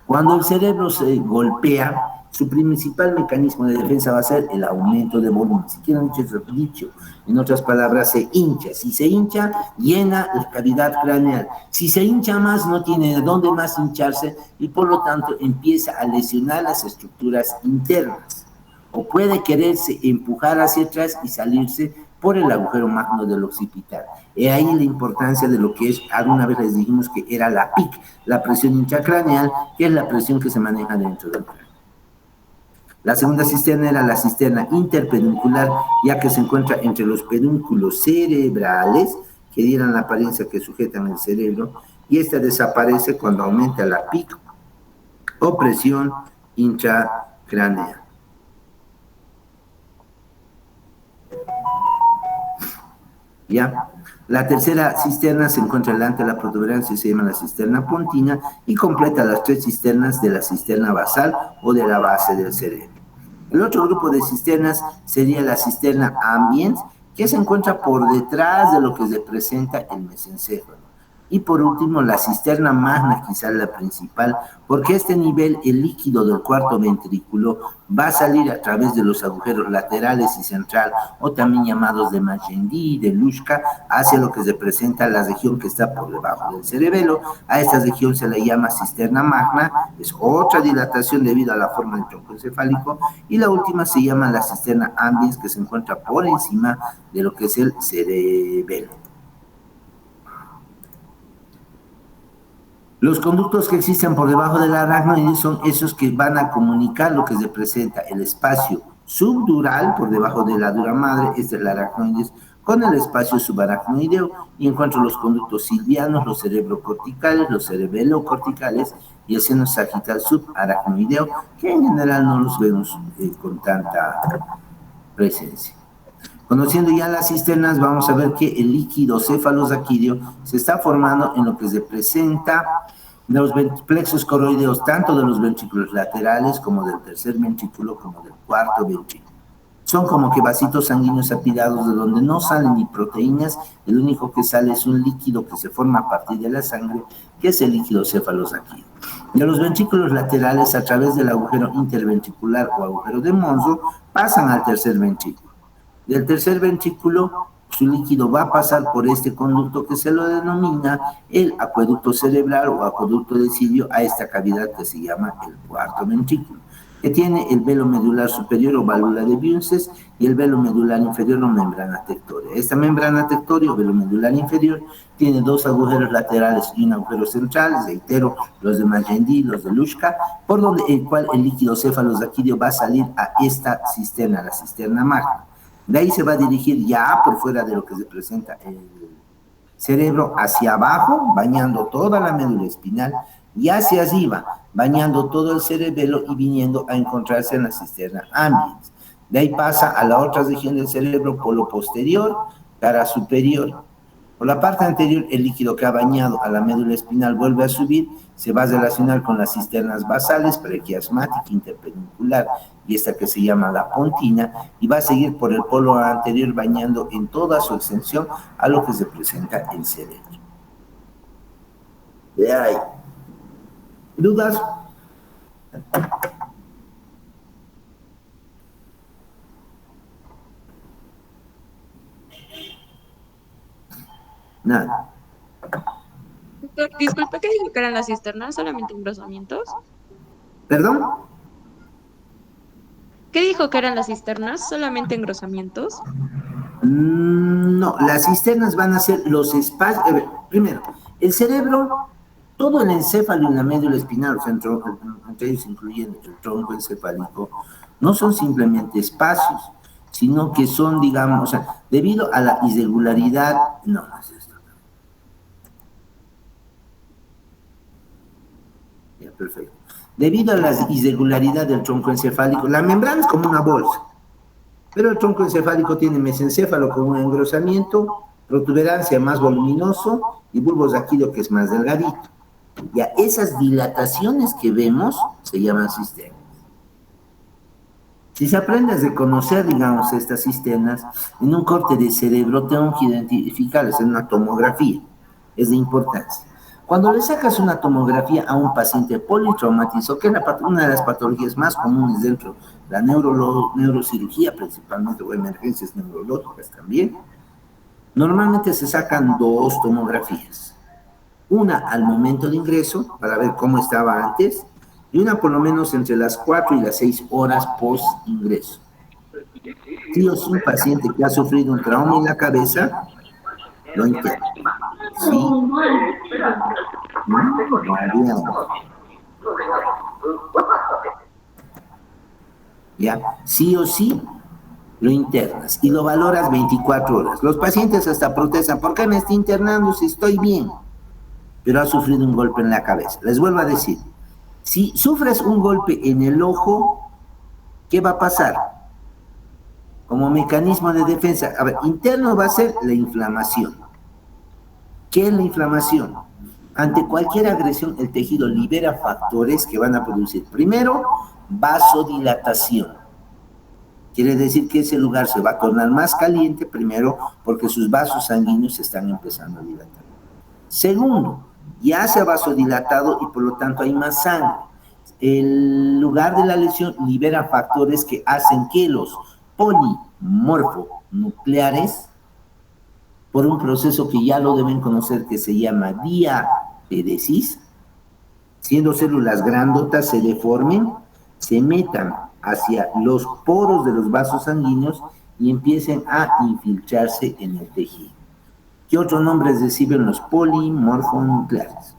Cuando el cerebro se golpea, su principal mecanismo de defensa va a ser el aumento de volumen. Si quieren dicho, en otras palabras, se hincha. Si se hincha, llena la cavidad craneal. Si se hincha más, no tiene de dónde más hincharse y por lo tanto empieza a lesionar las estructuras internas. O puede quererse empujar hacia atrás y salirse por el agujero magno del occipital. He ahí la importancia de lo que es, alguna vez les dijimos que era la PIC, la presión intracraneal, que es la presión que se maneja dentro del cráneo. La segunda cisterna era la cisterna interpeduncular, ya que se encuentra entre los pedúnculos cerebrales, que dieran la apariencia que sujetan el cerebro, y esta desaparece cuando aumenta la PIC o presión intracraneal. ¿Ya? La tercera cisterna se encuentra delante de la protuberancia y se llama la cisterna pontina y completa las 3 cisternas de la cisterna basal o de la base del cerebro. El otro grupo de cisternas sería la cisterna ambiens, que se encuentra por detrás de lo que se presenta el mesencéfalo. Y por último, la cisterna magna, quizás la principal, porque a este nivel el líquido del cuarto ventrículo va a salir a través de los agujeros laterales y central, o también llamados de Magendie y de Luschka, hacia lo que se presenta la región que está por debajo del cerebelo. A esta región se le llama cisterna magna, es otra dilatación debido a la forma del tronco encefálico, y la última se llama la cisterna ambiens, que se encuentra por encima de lo que es el cerebelo. Los conductos que existen por debajo del aracnoide son esos que van a comunicar lo que se presenta el espacio subdural por debajo de la dura madre, este es el aracnoide, con el espacio subaracnoideo, y encuentro los conductos silvianos, los cerebrocorticales, los cerebelocorticales y el seno sagital subaracnoideo, que en general no los vemos con tanta presencia. Conociendo ya las cisternas, vamos a ver que el líquido cefalosaquídeo se está formando en lo que se presenta los plexos coroideos, tanto de los ventrículos laterales como del tercer ventrículo, como del cuarto ventrículo. Son como que vasitos sanguíneos apilados de donde no salen ni proteínas, el único que sale es un líquido que se forma a partir de la sangre, que es el líquido cefalosaquídeo. De los ventrículos laterales, a través del agujero interventricular o agujero de Monro, pasan al tercer ventrículo. Del tercer ventrículo, su líquido va a pasar por este conducto que se lo denomina el acueducto cerebral o acueducto de Silvio, a esta cavidad que se llama el cuarto ventrículo, que tiene el velo medular superior o válvula de Bunsen y el velo medular inferior o membrana tectórea. Esta membrana tectórea o velo medular inferior tiene 2 agujeros laterales y un agujero central, reitero, los de Magendie, los de Luschka, por donde el cual el líquido cefalosaquídeo va a salir a esta cisterna, la cisterna magna. De ahí se va a dirigir ya por fuera de lo que se presenta el cerebro hacia abajo, bañando toda la médula espinal, y hacia arriba, bañando todo el cerebelo y viniendo a encontrarse en la cisterna ambiens. De ahí pasa a la otra región del cerebro, polo posterior, cara superior. Por la parte anterior, el líquido que ha bañado a la médula espinal vuelve a subir, se va a relacionar con las cisternas basales, prequiasmática, interpenincular, y esta que se llama la pontina, y va a seguir por el polo anterior bañando en toda su extensión a lo que se presenta el cerebro. De ahí. ¿Dudas? Nada. Doctor, disculpe, ¿qué dijo que eran las cisternas? ¿Solamente engrosamientos? ¿Perdón? ¿Qué dijo que eran las cisternas? ¿Solamente engrosamientos? No, las cisternas van a ser los espacios. Primero, el cerebro, todo el encéfalo y la médula espinal, o sea, entre ellos incluyendo el tronco encefálico, no son simplemente espacios, sino que son, digamos, o sea, debido a la irregularidad, no es esto. Ya, perfecto. Debido a la irregularidad del tronco encefálico, la membrana es como una bolsa, pero el tronco encefálico tiene mesencéfalo con un engrosamiento, protuberancia más voluminoso y bulbo raquídeo que es más delgadito. Ya esas dilataciones que vemos se llaman cisternas. Si se aprende a reconocer, digamos, estas cisternas, en un corte de cerebro tengo que identificarlas en una tomografía, es de importancia. Cuando le sacas una tomografía a un paciente politraumatizado, que es una de las patologías más comunes dentro de la neurocirugía, principalmente, o emergencias neurológicas también, normalmente se sacan dos tomografías. Una al momento de ingreso, para ver cómo estaba antes, y una por lo menos entre las 4 y las 6 horas post-ingreso. Sí o sí, un paciente que ha sufrido un trauma en la cabeza, lo interna. Sí. Ya, sí o sí, lo internas y lo valoras 24 horas. Los pacientes hasta protestan, ¿por qué me está internando si estoy bien? Pero ha sufrido un golpe en la cabeza. Les vuelvo a decir, si sufres un golpe en el ojo, ¿qué va a pasar? Como mecanismo de defensa, a ver, interno va a ser la inflamación. ¿Qué es la inflamación? Ante cualquier agresión, el tejido libera factores que van a producir, primero, vasodilatación. Quiere decir que ese lugar se va a tornar más caliente, primero, porque sus vasos sanguíneos se están empezando a dilatar. Segundo, ya se ha vasodilatado y por lo tanto hay más sangre. El lugar de la lesión libera factores que hacen que los polimorfonucleares, por un proceso que ya lo deben conocer que se llama diapéresis, siendo células grandotas se deformen, se metan hacia los poros de los vasos sanguíneos y empiecen a infiltrarse en el tejido. ¿Qué otros nombres reciben los polimorfonucleares?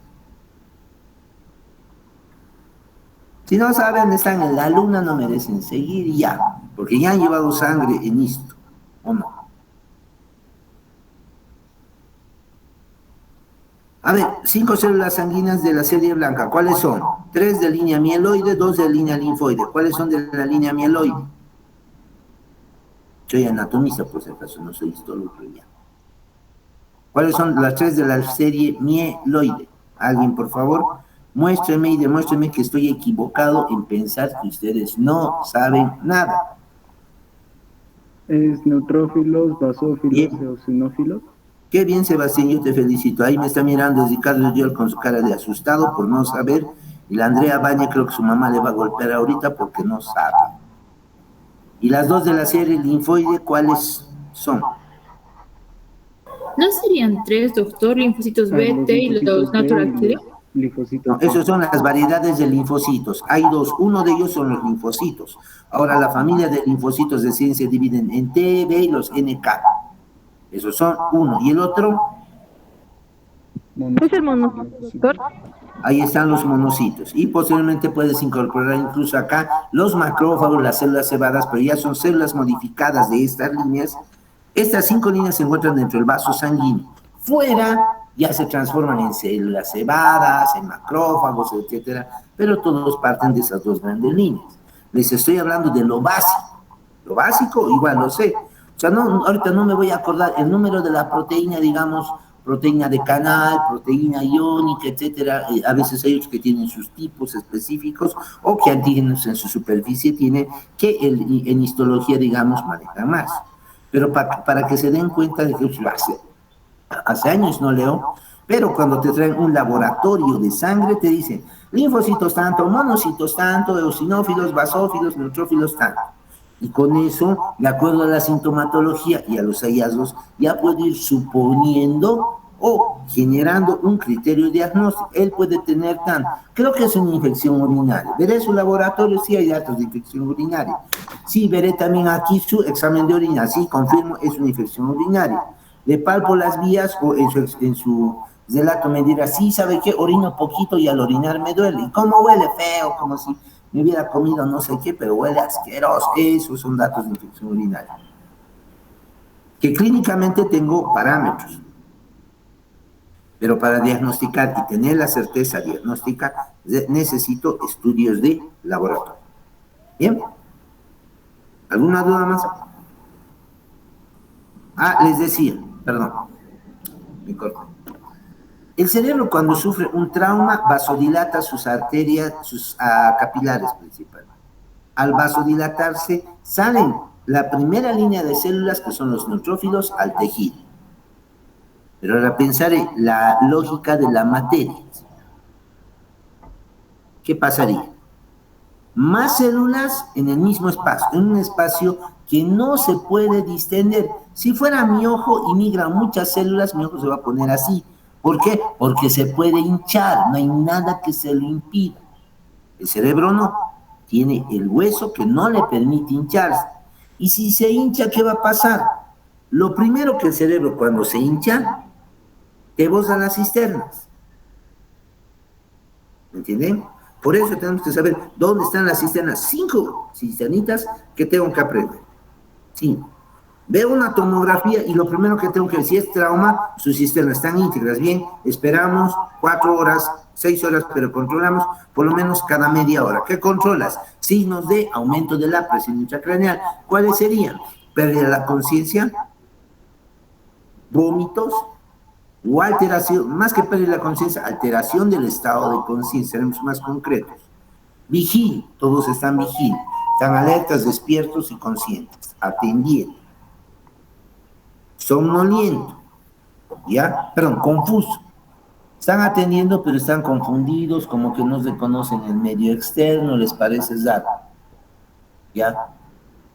Si no saben, están en la luna, no merecen seguir ya, porque ya han llevado sangre en esto, ¿o no? A ver, 5 células sanguíneas de la serie blanca, ¿cuáles son? 3 de línea mieloide, 2 de línea linfoide. ¿Cuáles son de la línea mieloide? Soy anatomista, por si acaso, no soy histólogo ya. ¿Cuáles son las 3 de la serie mieloide? ¿Alguien, por favor? Muéstreme y demuéstreme que estoy equivocado en pensar que ustedes no saben nada. Es neutrófilos, basófilos, eosinófilos. Qué bien, Sebastián, yo te felicito. Ahí me está mirando Ricardo Yol con su cara de asustado por no saber. Y la Andrea Baña, creo que su mamá le va a golpear ahorita porque no sabe. Y las 2 de la serie linfoide, ¿cuáles son? ¿No serían 3, doctor? Linfocitos B, T y los natural killer. No, esos son las variedades de linfocitos. Hay 2, uno de ellos son los linfocitos. Ahora, la familia de linfocitos de ciencia se dividen en T, B y los NK. Esos son uno. ¿Y el otro? Es el monocito, doctor. Ahí están los monocitos. Y posteriormente puedes incorporar incluso acá los macrófagos, las células cebadas, pero ya son células modificadas de estas líneas. Estas 5 líneas se encuentran dentro del vaso sanguíneo. Fuera ya se transforman en células cebadas, en macrófagos, etcétera, pero todos parten de esas 2 grandes líneas. Les estoy hablando de lo básico. Lo básico, igual lo sé. O sea, no, ahorita no me voy a acordar el número de la proteína, digamos, proteína de canal, proteína iónica, etcétera. A veces hay otros que tienen sus tipos específicos o que antígenos en su superficie tienen que en histología, digamos, manejan más. Pero para que se den cuenta de que hace años no leo, pero cuando te traen un laboratorio de sangre te dicen linfocitos tanto, monocitos tanto, eosinófilos, basófilos, neutrófilos tanto. Y con eso, de acuerdo a la sintomatología y a los hallazgos, ya puede ir suponiendo o generando un criterio diagnóstico. Él puede tener creo que es una infección urinaria. Veré su laboratorio, sí hay datos de infección urinaria. Sí, veré también aquí su examen de orina, sí, confirmo, es una infección urinaria. Le palpo las vías o en su relato me dirá, sí, ¿sabe qué? Orino poquito y al orinar me duele. ¿Y cómo huele? Feo, como si me hubiera comido no sé qué, pero huele asqueroso. Esos son datos de infección urinaria. Que clínicamente tengo parámetros. Pero para diagnosticar y tener la certeza diagnóstica, necesito estudios de laboratorio. ¿Bien? ¿Alguna duda más? Les decía, perdón, me corto. El cerebro cuando sufre un trauma vasodilata sus arterias, sus capilares principalmente. Al vasodilatarse salen la primera línea de células que son los neutrófilos al tejido. Pero ahora pensaré la lógica de la materia. ¿Qué pasaría? Más células en el mismo espacio, en un espacio que no se puede distender. Si fuera mi ojo y migran muchas células, mi ojo se va a poner así. ¿Por qué? Porque se puede hinchar, no hay nada que se lo impida. El cerebro no, tiene el hueso que no le permite hincharse. Y si se hincha, ¿qué va a pasar? Lo primero que el cerebro cuando se hincha, te boza las cisternas. ¿Me entienden? Por eso tenemos que saber dónde están las cisternas. 5 cisternitas que tengo que aprender. 5. Veo una tomografía y lo primero que tengo que decir, si es trauma, sus cisternas están íntegras. Bien, esperamos 4 horas, 6 horas, pero controlamos por lo menos cada media hora. ¿Qué controlas? Signos de aumento de la presión intracraneal. ¿Cuáles serían? Pérdida de la conciencia, vómitos o alteración, más que pérdida de la conciencia, alteración del estado de conciencia, seremos más concretos. Vigil, todos están vigil, están alertas, despiertos y conscientes, atendiendo. Somnoliento, confuso. Están atendiendo, pero están confundidos, como que no reconocen el medio externo, les parece raro.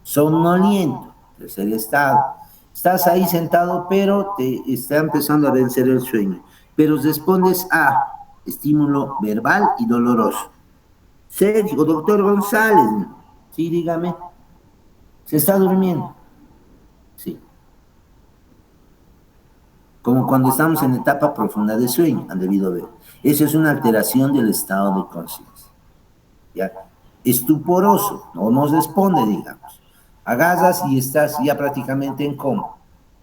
Somnoliento, tercer estado. Estás ahí sentado, pero te está empezando a vencer el sueño. Pero respondes a estímulo verbal y doloroso. Sergio, doctor González, sí, dígame. ¿Se está durmiendo? Sí. Como cuando estamos en etapa profunda de sueño, han debido ver. Eso es una alteración del estado de conciencia. Estuporoso, no nos responde, digamos. Agarras y estás ya prácticamente en coma.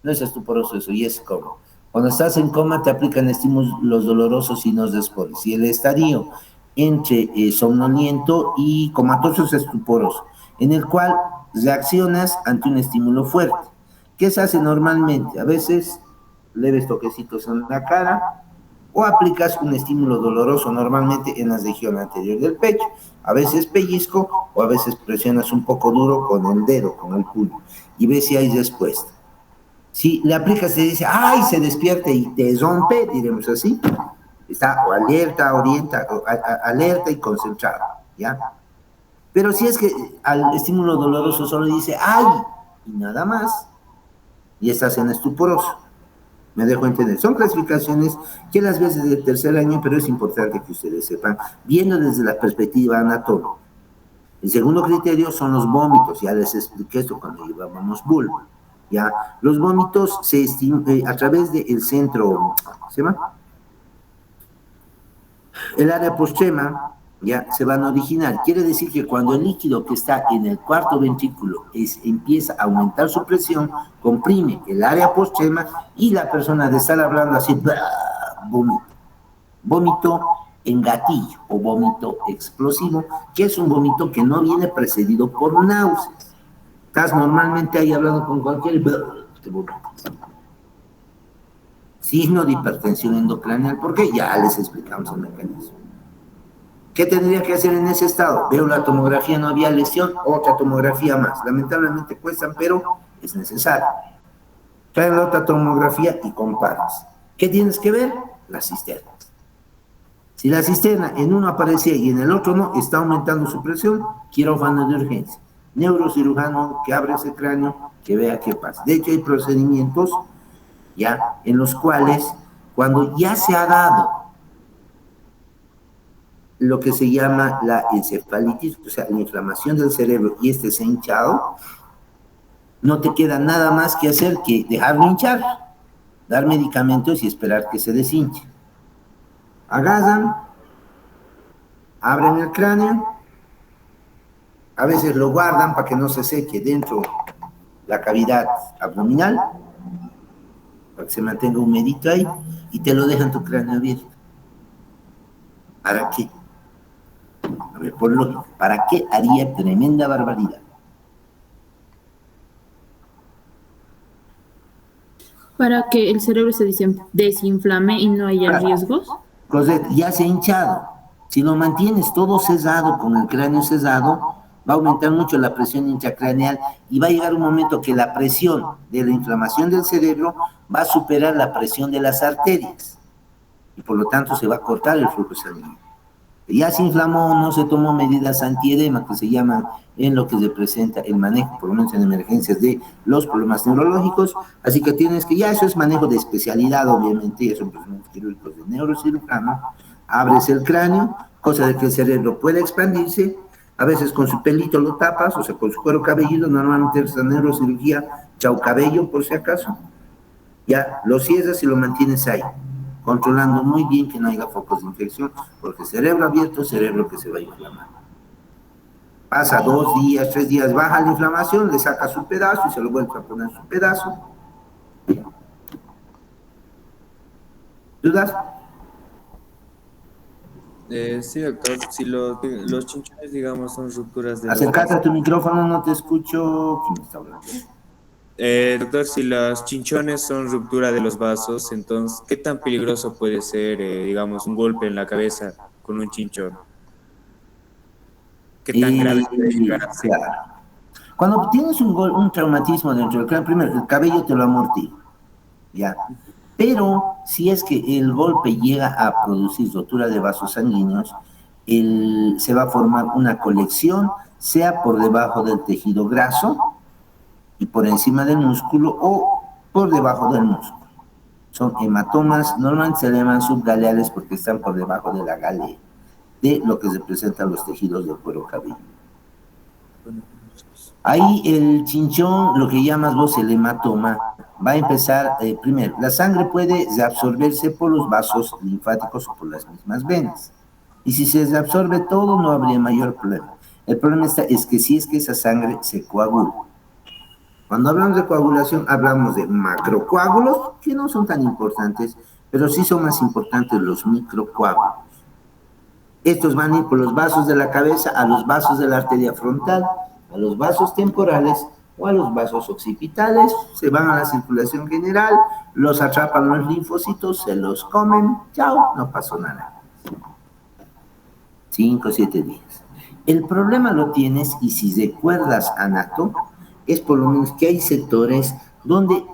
No es estuporoso eso, y es coma. Cuando estás en coma te aplican estímulos dolorosos y no respondes. Y el estadio entre somnoliento y comatoso es estuporoso, en el cual reaccionas ante un estímulo fuerte. ¿Qué se hace normalmente? A veces leves toquecitos en la cara o aplicas un estímulo doloroso normalmente en la región anterior del pecho. A veces pellizco o a veces presionas un poco duro con el dedo, con el puño y ves si hay respuesta. Si le aplicas te dice, ¡ay! Se despierta y te rompe, diremos así. Está alerta, alerta y concentrado, ¿ya? Pero si es que al estímulo doloroso solo dice, ¡ay! Y nada más, y estás en estuporoso. Me dejo entender. Son clasificaciones que las ves desde el tercer año, pero es importante que ustedes sepan, viendo desde la perspectiva anatómica. El segundo criterio son los vómitos, ya les expliqué esto cuando llevábamos vulva. ¿Ya? Los vómitos se estimulan a través del centro, ¿cómo se llama? El área postrema, ya se van a originar. Quiere decir que cuando el líquido que está en el cuarto ventrículo empieza a aumentar su presión, comprime el área postrema y la persona de estar hablando así, vómito. Vómito en gatillo o vómito explosivo, que es un vómito que no viene precedido por náuseas. Estás normalmente ahí hablando con cualquier... te vomitas. signo de hipertensión endocraneal. ¿Por qué? Ya les explicamos el mecanismo. ¿Qué tendría que hacer en ese estado? Veo la tomografía, no había lesión, otra tomografía más. Lamentablemente cuestan, pero es necesario. Trae la otra tomografía y comparas. ¿Qué tienes que ver? Las cisternas. Si la cisterna en uno aparecía y en el otro no, está aumentando su presión, quirófano de urgencia. Neurocirujano que abre ese cráneo, que vea qué pasa. De hecho, hay procedimientos ya en los cuales, cuando ya se ha dado lo que se llama la encefalitis, o sea, la inflamación del cerebro y este se ha hinchado, no te queda nada más que hacer que dejarlo hinchar, dar medicamentos y esperar que se deshinche. Agarran, abren el cráneo, a veces lo guardan para que no se seque dentro la cavidad abdominal, para que se mantenga humedito ahí, y te lo dejan tu cráneo abierto. ¿Para qué? A ver, por lógica, ¿para qué haría tremenda barbaridad? Para que el cerebro se desinflame y no haya riesgos. Cosette, ya se ha hinchado. Si lo mantienes todo cesado, con el cráneo cesado, va a aumentar mucho la presión intracraneal y va a llegar un momento que la presión de la inflamación del cerebro va a superar la presión de las arterias y por lo tanto se va a cortar el flujo sanguíneo. Ya se inflamó, no se tomó medidas antiedema, que se llaman en lo que se presenta el manejo, por lo menos en emergencias, de los problemas neurológicos, así que tienes que, ya eso es manejo de especialidad, obviamente, ya son procedimientos quirúrgicos de neurocirujano, abres el cráneo, cosa de que el cerebro pueda expandirse, a veces con su pelito lo tapas, o sea, con su cuero cabelludo, normalmente es la neurocirugía, chau cabello, por si acaso, ya lo cierras y lo mantienes ahí, controlando muy bien que no haya focos de infección, porque cerebro abierto, cerebro que se va a inflamar. Pasa 2 días, 3 días, baja la inflamación, le saca su pedazo y se lo vuelve a poner su pedazo. ¿Dudas? Sí, doctor. Si los chinchones, digamos, son rupturas de... Acércate a tu micrófono, no te escucho. ¿Quién está hablando? Doctor, si los chinchones son ruptura de los vasos, entonces, ¿qué tan peligroso puede ser, digamos, un golpe en la cabeza con un chinchón? ¿Qué tan grave puede llegar a ser? Claro. Cuando tienes un traumatismo dentro del cráneo, primero, el cabello te lo amortigua, ¿ya? Pero si es que el golpe llega a producir rotura de vasos sanguíneos, se va a formar una colección, sea por debajo del tejido graso, y por encima del músculo o por debajo del músculo. Son hematomas, normalmente se llaman subgaleales porque están por debajo de la galea, de lo que representan los tejidos del cuero cabelludo. Ahí el chinchón, lo que llamas vos el hematoma, va a empezar, primero, la sangre puede reabsorberse por los vasos linfáticos o por las mismas venas. Y si se reabsorbe todo, no habría mayor problema. El problema es que si es que esa sangre se coagula. Cuando hablamos de coagulación, hablamos de macrocoágulos, que no son tan importantes, pero sí son más importantes los microcoágulos. Estos van a ir por los vasos de la cabeza a los vasos de la arteria frontal, a los vasos temporales o a los vasos occipitales, se van a la circulación general, los atrapan los linfocitos, se los comen, chao, no pasó nada. 5 o 7 días. El problema lo tienes, y si recuerdas, Anato, es por lo menos que hay sectores donde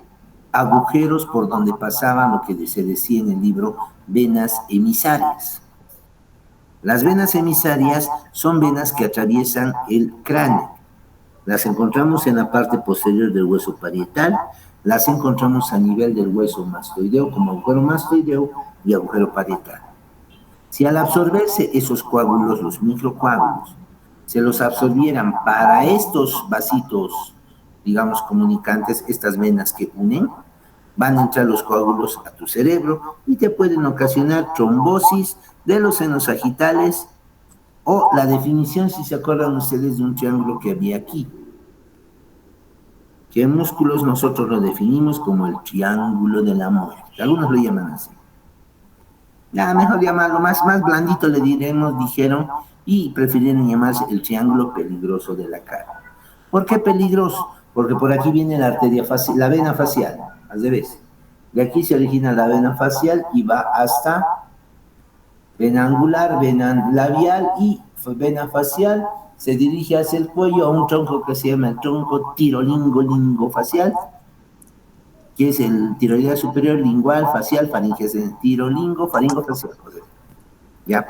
agujeros por donde pasaban lo que se decía en el libro venas emisarias. Las venas emisarias son venas que atraviesan el cráneo. Las encontramos en la parte posterior del hueso parietal, las encontramos a nivel del hueso mastoideo, como agujero mastoideo y agujero parietal. Si al absorberse esos coágulos, los microcoágulos, se los absorbieran para estos vasitos, digamos, comunicantes, estas venas que unen, van a entrar los coágulos a tu cerebro y te pueden ocasionar trombosis de los senos sagitales o la definición, si se acuerdan ustedes, de un triángulo que había aquí, que en músculos nosotros lo definimos como el triángulo de la muerte. Algunos lo llaman así. Ya, mejor llamarlo más blandito, le dijeron, y prefirieron llamarse el triángulo peligroso de la cara. ¿Por qué peligroso? Porque por aquí viene la arteria facial, la vena facial, al revés. De aquí se origina la vena facial y va hasta vena angular, vena labial y vena facial. Se dirige hacia el cuello a un tronco que se llama el tronco tirolingo-lingofacial, que es el tiroidea superior, lingual, facial, faringe, es el tirolingo, faringo, facial. ¿Ya?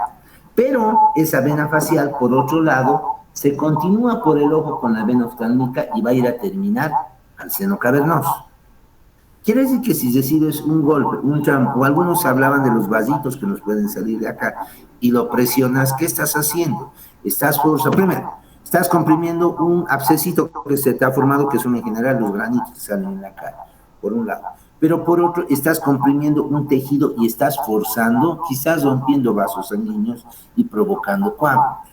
Pero esa vena facial, por otro lado, se continúa por el ojo con la vena oftálmica y va a ir a terminar al seno cavernoso. Quiere decir que si recibes un golpe, un trampo, o algunos hablaban de los vasitos que nos pueden salir de acá, y lo presionas, ¿qué estás haciendo? Estás forzando, primero, estás comprimiendo un abscesito que se te ha formado, que son en general los granitos que salen en la cara, por un lado. Pero por otro, estás comprimiendo un tejido y estás forzando, quizás rompiendo vasos sanguíneos y provocando coágulos.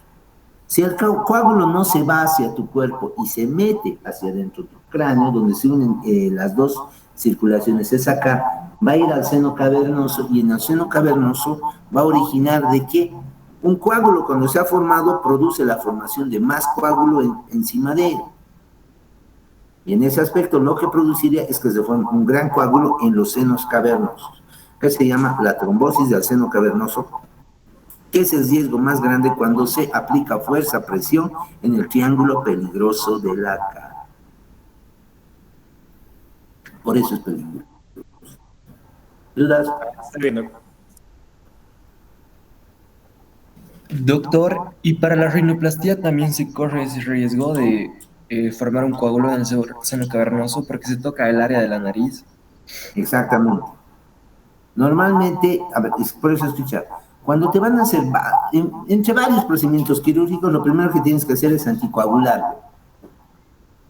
Si el coágulo no se va hacia tu cuerpo y se mete hacia dentro de tu cráneo, donde se unen las dos circulaciones, es acá, va a ir al seno cavernoso y en el seno cavernoso va a originar de qué? Un coágulo cuando se ha formado produce la formación de más coágulo encima de él. Y en ese aspecto lo que produciría es que se forme un gran coágulo en los senos cavernosos, que se llama la trombosis del seno cavernoso, que es el riesgo más grande cuando se aplica fuerza, presión en el triángulo peligroso de la cara. Por eso es peligroso. ¿Dudas? Está bien, doctor. Doctor, ¿y para la rinoplastia también se corre ese riesgo de formar un coágulo en el seno cavernoso porque se toca el área de la nariz? Exactamente. Normalmente, a ver, es por eso escuchar, cuando te van a hacer, entre varios procedimientos quirúrgicos, lo primero que tienes que hacer es anticoagular.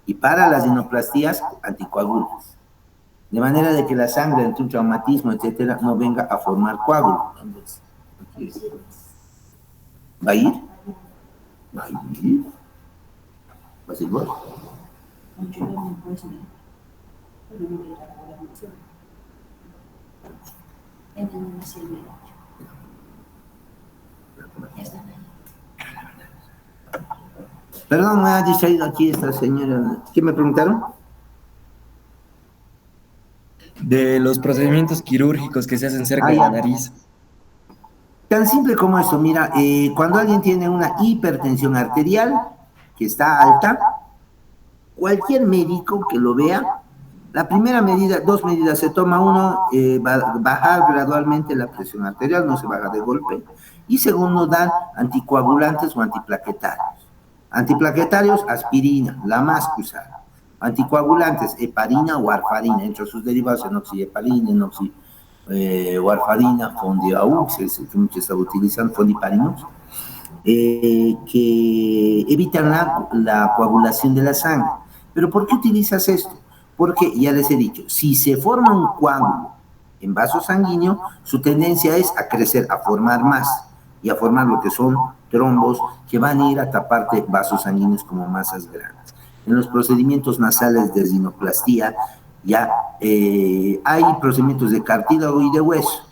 Y para las rinoplastías, anticoagulas. De manera de que la sangre entre un traumatismo, etcétera, no venga a formar coágulos. ¿Va a ir? ¿Va a ir? ¿Va a ser vos? Perdón, me ha distraído aquí esta señora. ¿Qué me preguntaron? De los procedimientos quirúrgicos que se hacen cerca de la nariz. Tan simple como esto, mira, cuando alguien tiene una hipertensión arterial que está alta, cualquier médico que lo vea, la primera medida, dos medidas se toma. Uno, bajar gradualmente la presión arterial, no se baja de golpe. Y segundo, dar anticoagulantes o antiplaquetarios. Antiplaquetarios, aspirina, la más que usada. Anticoagulantes, heparina o warfarina, entre sus derivados enoxiheparina, warfarina, fondiaux, es el que muchos están utilizando, fondiparinos, que evitan la coagulación de la sangre. ¿Pero por qué utilizas esto? Porque, ya les he dicho, si se forma un coágulo en vaso sanguíneo, su tendencia es a crecer, a formar más, y a formar lo que son trombos que van a ir a taparte vasos sanguíneos como masas grandes. En los procedimientos nasales de rinoplastia, ya hay procedimientos de cartílago y de hueso.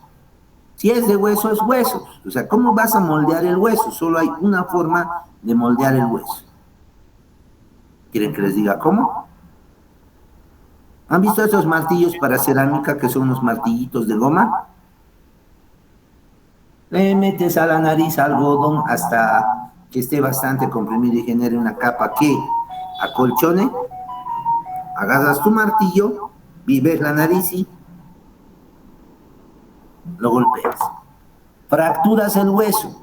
Si es de hueso, es hueso. O sea, ¿cómo vas a moldear el hueso? Solo hay una forma de moldear el hueso. ¿Quieren que les diga cómo? ¿Han visto estos martillos para cerámica que son unos martillitos de goma? Le metes a la nariz algodón hasta que esté bastante comprimido y genere una capa que acolchone. Agarras tu martillo, vives la nariz y lo golpeas. Fracturas el hueso.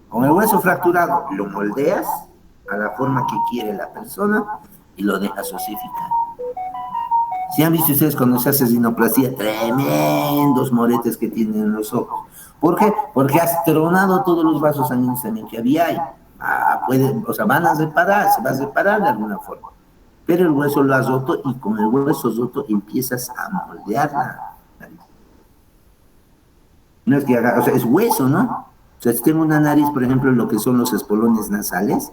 Con el hueso fracturado lo moldeas a la forma que quiere la persona y lo dejas osificar. Si han visto ustedes cuando se hace rinoplastia, tremendos moretes que tienen en los ojos. ¿Por qué? Porque has tronado todos los vasos sanguíneos también que había ahí. O sea, van a reparar, se va a reparar de alguna forma. Pero el hueso lo has roto y con el hueso roto empiezas a moldearla. No es que haga, o sea, es hueso, ¿no? O sea, si tengo una nariz, por ejemplo, lo que son los espolones nasales,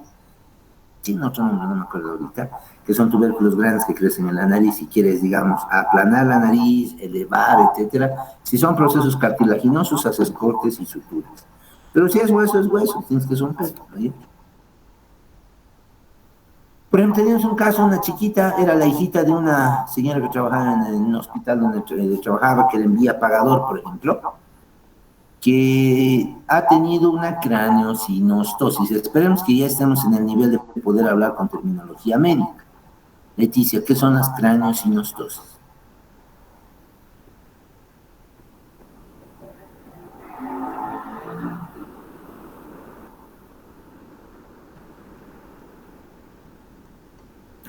tiene otro nombre, no me acuerdo ahorita, que son tubérculos grandes que crecen en la nariz y quieres, digamos, aplanar la nariz, elevar, etcétera. Si son procesos cartilaginosos, haces cortes y suturas. Pero si es hueso, tienes que romperlo, ¿no? Por ejemplo, teníamos un caso, una chiquita, era la hijita de una señora que trabajaba en un hospital donde trabajaba, que le envía pagador, por ejemplo, que ha tenido una craneosinostosis. Esperemos que ya estemos en el nivel de poder hablar con terminología médica. Leticia, ¿qué son las craneosinostosis?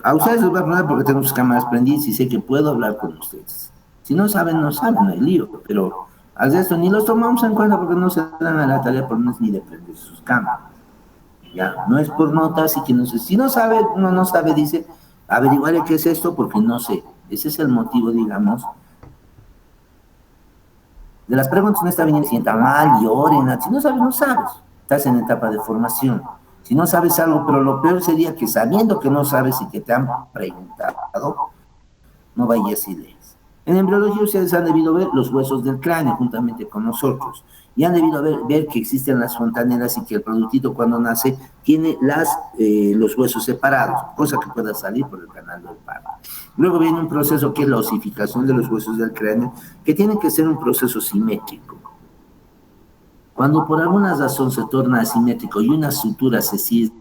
A ustedes les voy a poner porque tengo sus cámaras prendidas y sé que puedo hablar con ustedes. Si no saben, no saben, no hay lío, pero al resto ni los tomamos en cuenta porque no se dan a la tarea por no es ni de prender sus cámaras. Ya, no es por notas y que no sé. Si no sabe, uno no sabe, dice, averiguaré qué es esto porque no sé. Ese es el motivo, digamos, de las preguntas. No está bien, sienta mal y oren. Si no sabes, no sabes. Estás en etapa de formación. Si no sabes algo, pero lo peor sería que sabiendo que no sabes y que te han preguntado, no vayas y lees. En embriología ustedes han debido ver los huesos del cráneo juntamente con nosotros y han debido ver que existen las fontanelas y que el productito cuando nace tiene los huesos separados, cosa que pueda salir por el canal del parto. Luego viene un proceso que es la osificación de los huesos del cráneo, que tiene que ser un proceso simétrico. Cuando por alguna razón se torna asimétrico y una sutura se cierra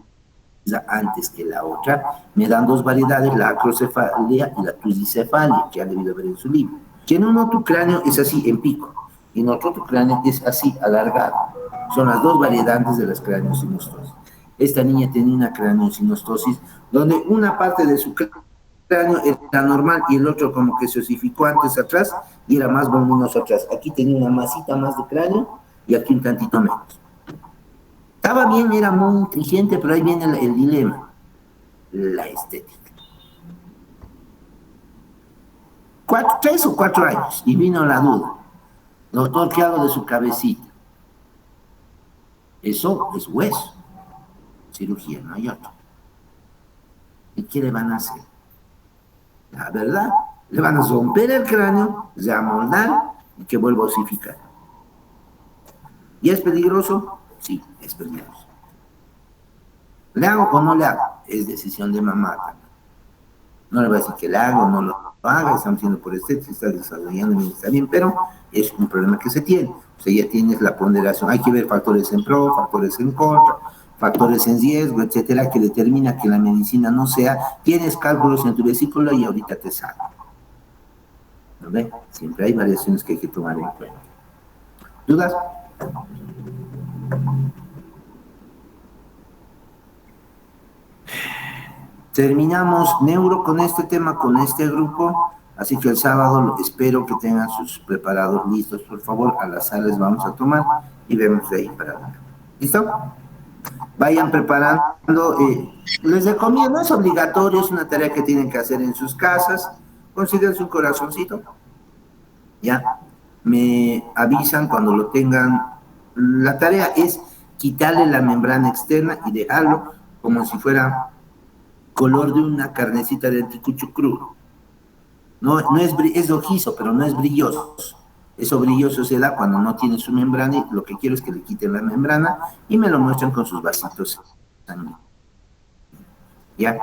antes que la otra, me dan dos variedades, la acrocefalia y la tusicefalia, que han debido ver en su libro. Que en uno tu cráneo es así, en pico, y en otro tu cráneo es así, alargado. Son las dos variedades de las craneosinostosis. Esta niña tenía una craneosinostosis donde una parte de su cráneo era normal y el otro como que se osificó antes atrás y era más voluminoso atrás. Aquí tenía una masita más de cráneo y aquí un tantito menos. Estaba bien, era muy inteligente, pero ahí viene el dilema, la estética. 3 o 4 años, y vino la duda. Doctor, ¿qué hago de su cabecita? Eso es hueso. Cirugía, no hay otra. ¿Y qué le van a hacer? La verdad, le van a romper el cráneo, reamoldar y que vuelva a osificar. ¿Y es peligroso? Sí, es peligroso. ¿Le hago o no le hago? Es decisión de mamá también. No le voy a decir que le hago o no lo haga, estamos haciendo por estética, está desarrollando bien, está bien, pero es un problema que se tiene. O sea, ya tienes la ponderación, hay que ver factores en pro, factores en contra, factores en riesgo, etcétera, que determina que la medicina no sea, tienes cálculos en tu vesícula y ahorita te sale. ¿No ve? Siempre hay variaciones que hay que tomar en cuenta. ¿Dudas? Terminamos neuro con este tema, con este grupo, así que el sábado espero que tengan sus preparados listos, por favor, a las salas vamos a tomar y vemos de ahí para adelante. ¿Listo? Vayan preparando, les recomiendo, no es obligatorio, es una tarea que tienen que hacer en sus casas, consigan su corazoncito, ya, me avisan cuando lo tengan. La tarea es quitarle la membrana externa y dejarlo como si fuera color de una carnecita de anticucho crudo. No es rojizo, pero no es brilloso. Eso brilloso se da cuando no tiene su membrana y lo que quiero es que le quiten la membrana y me lo muestran con sus vasitos. Ya.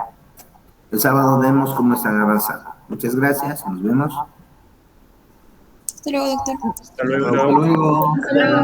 El sábado vemos cómo están avanzando. Muchas gracias, nos vemos. Hasta luego, doctor. Hasta luego. Hasta luego. Hasta luego.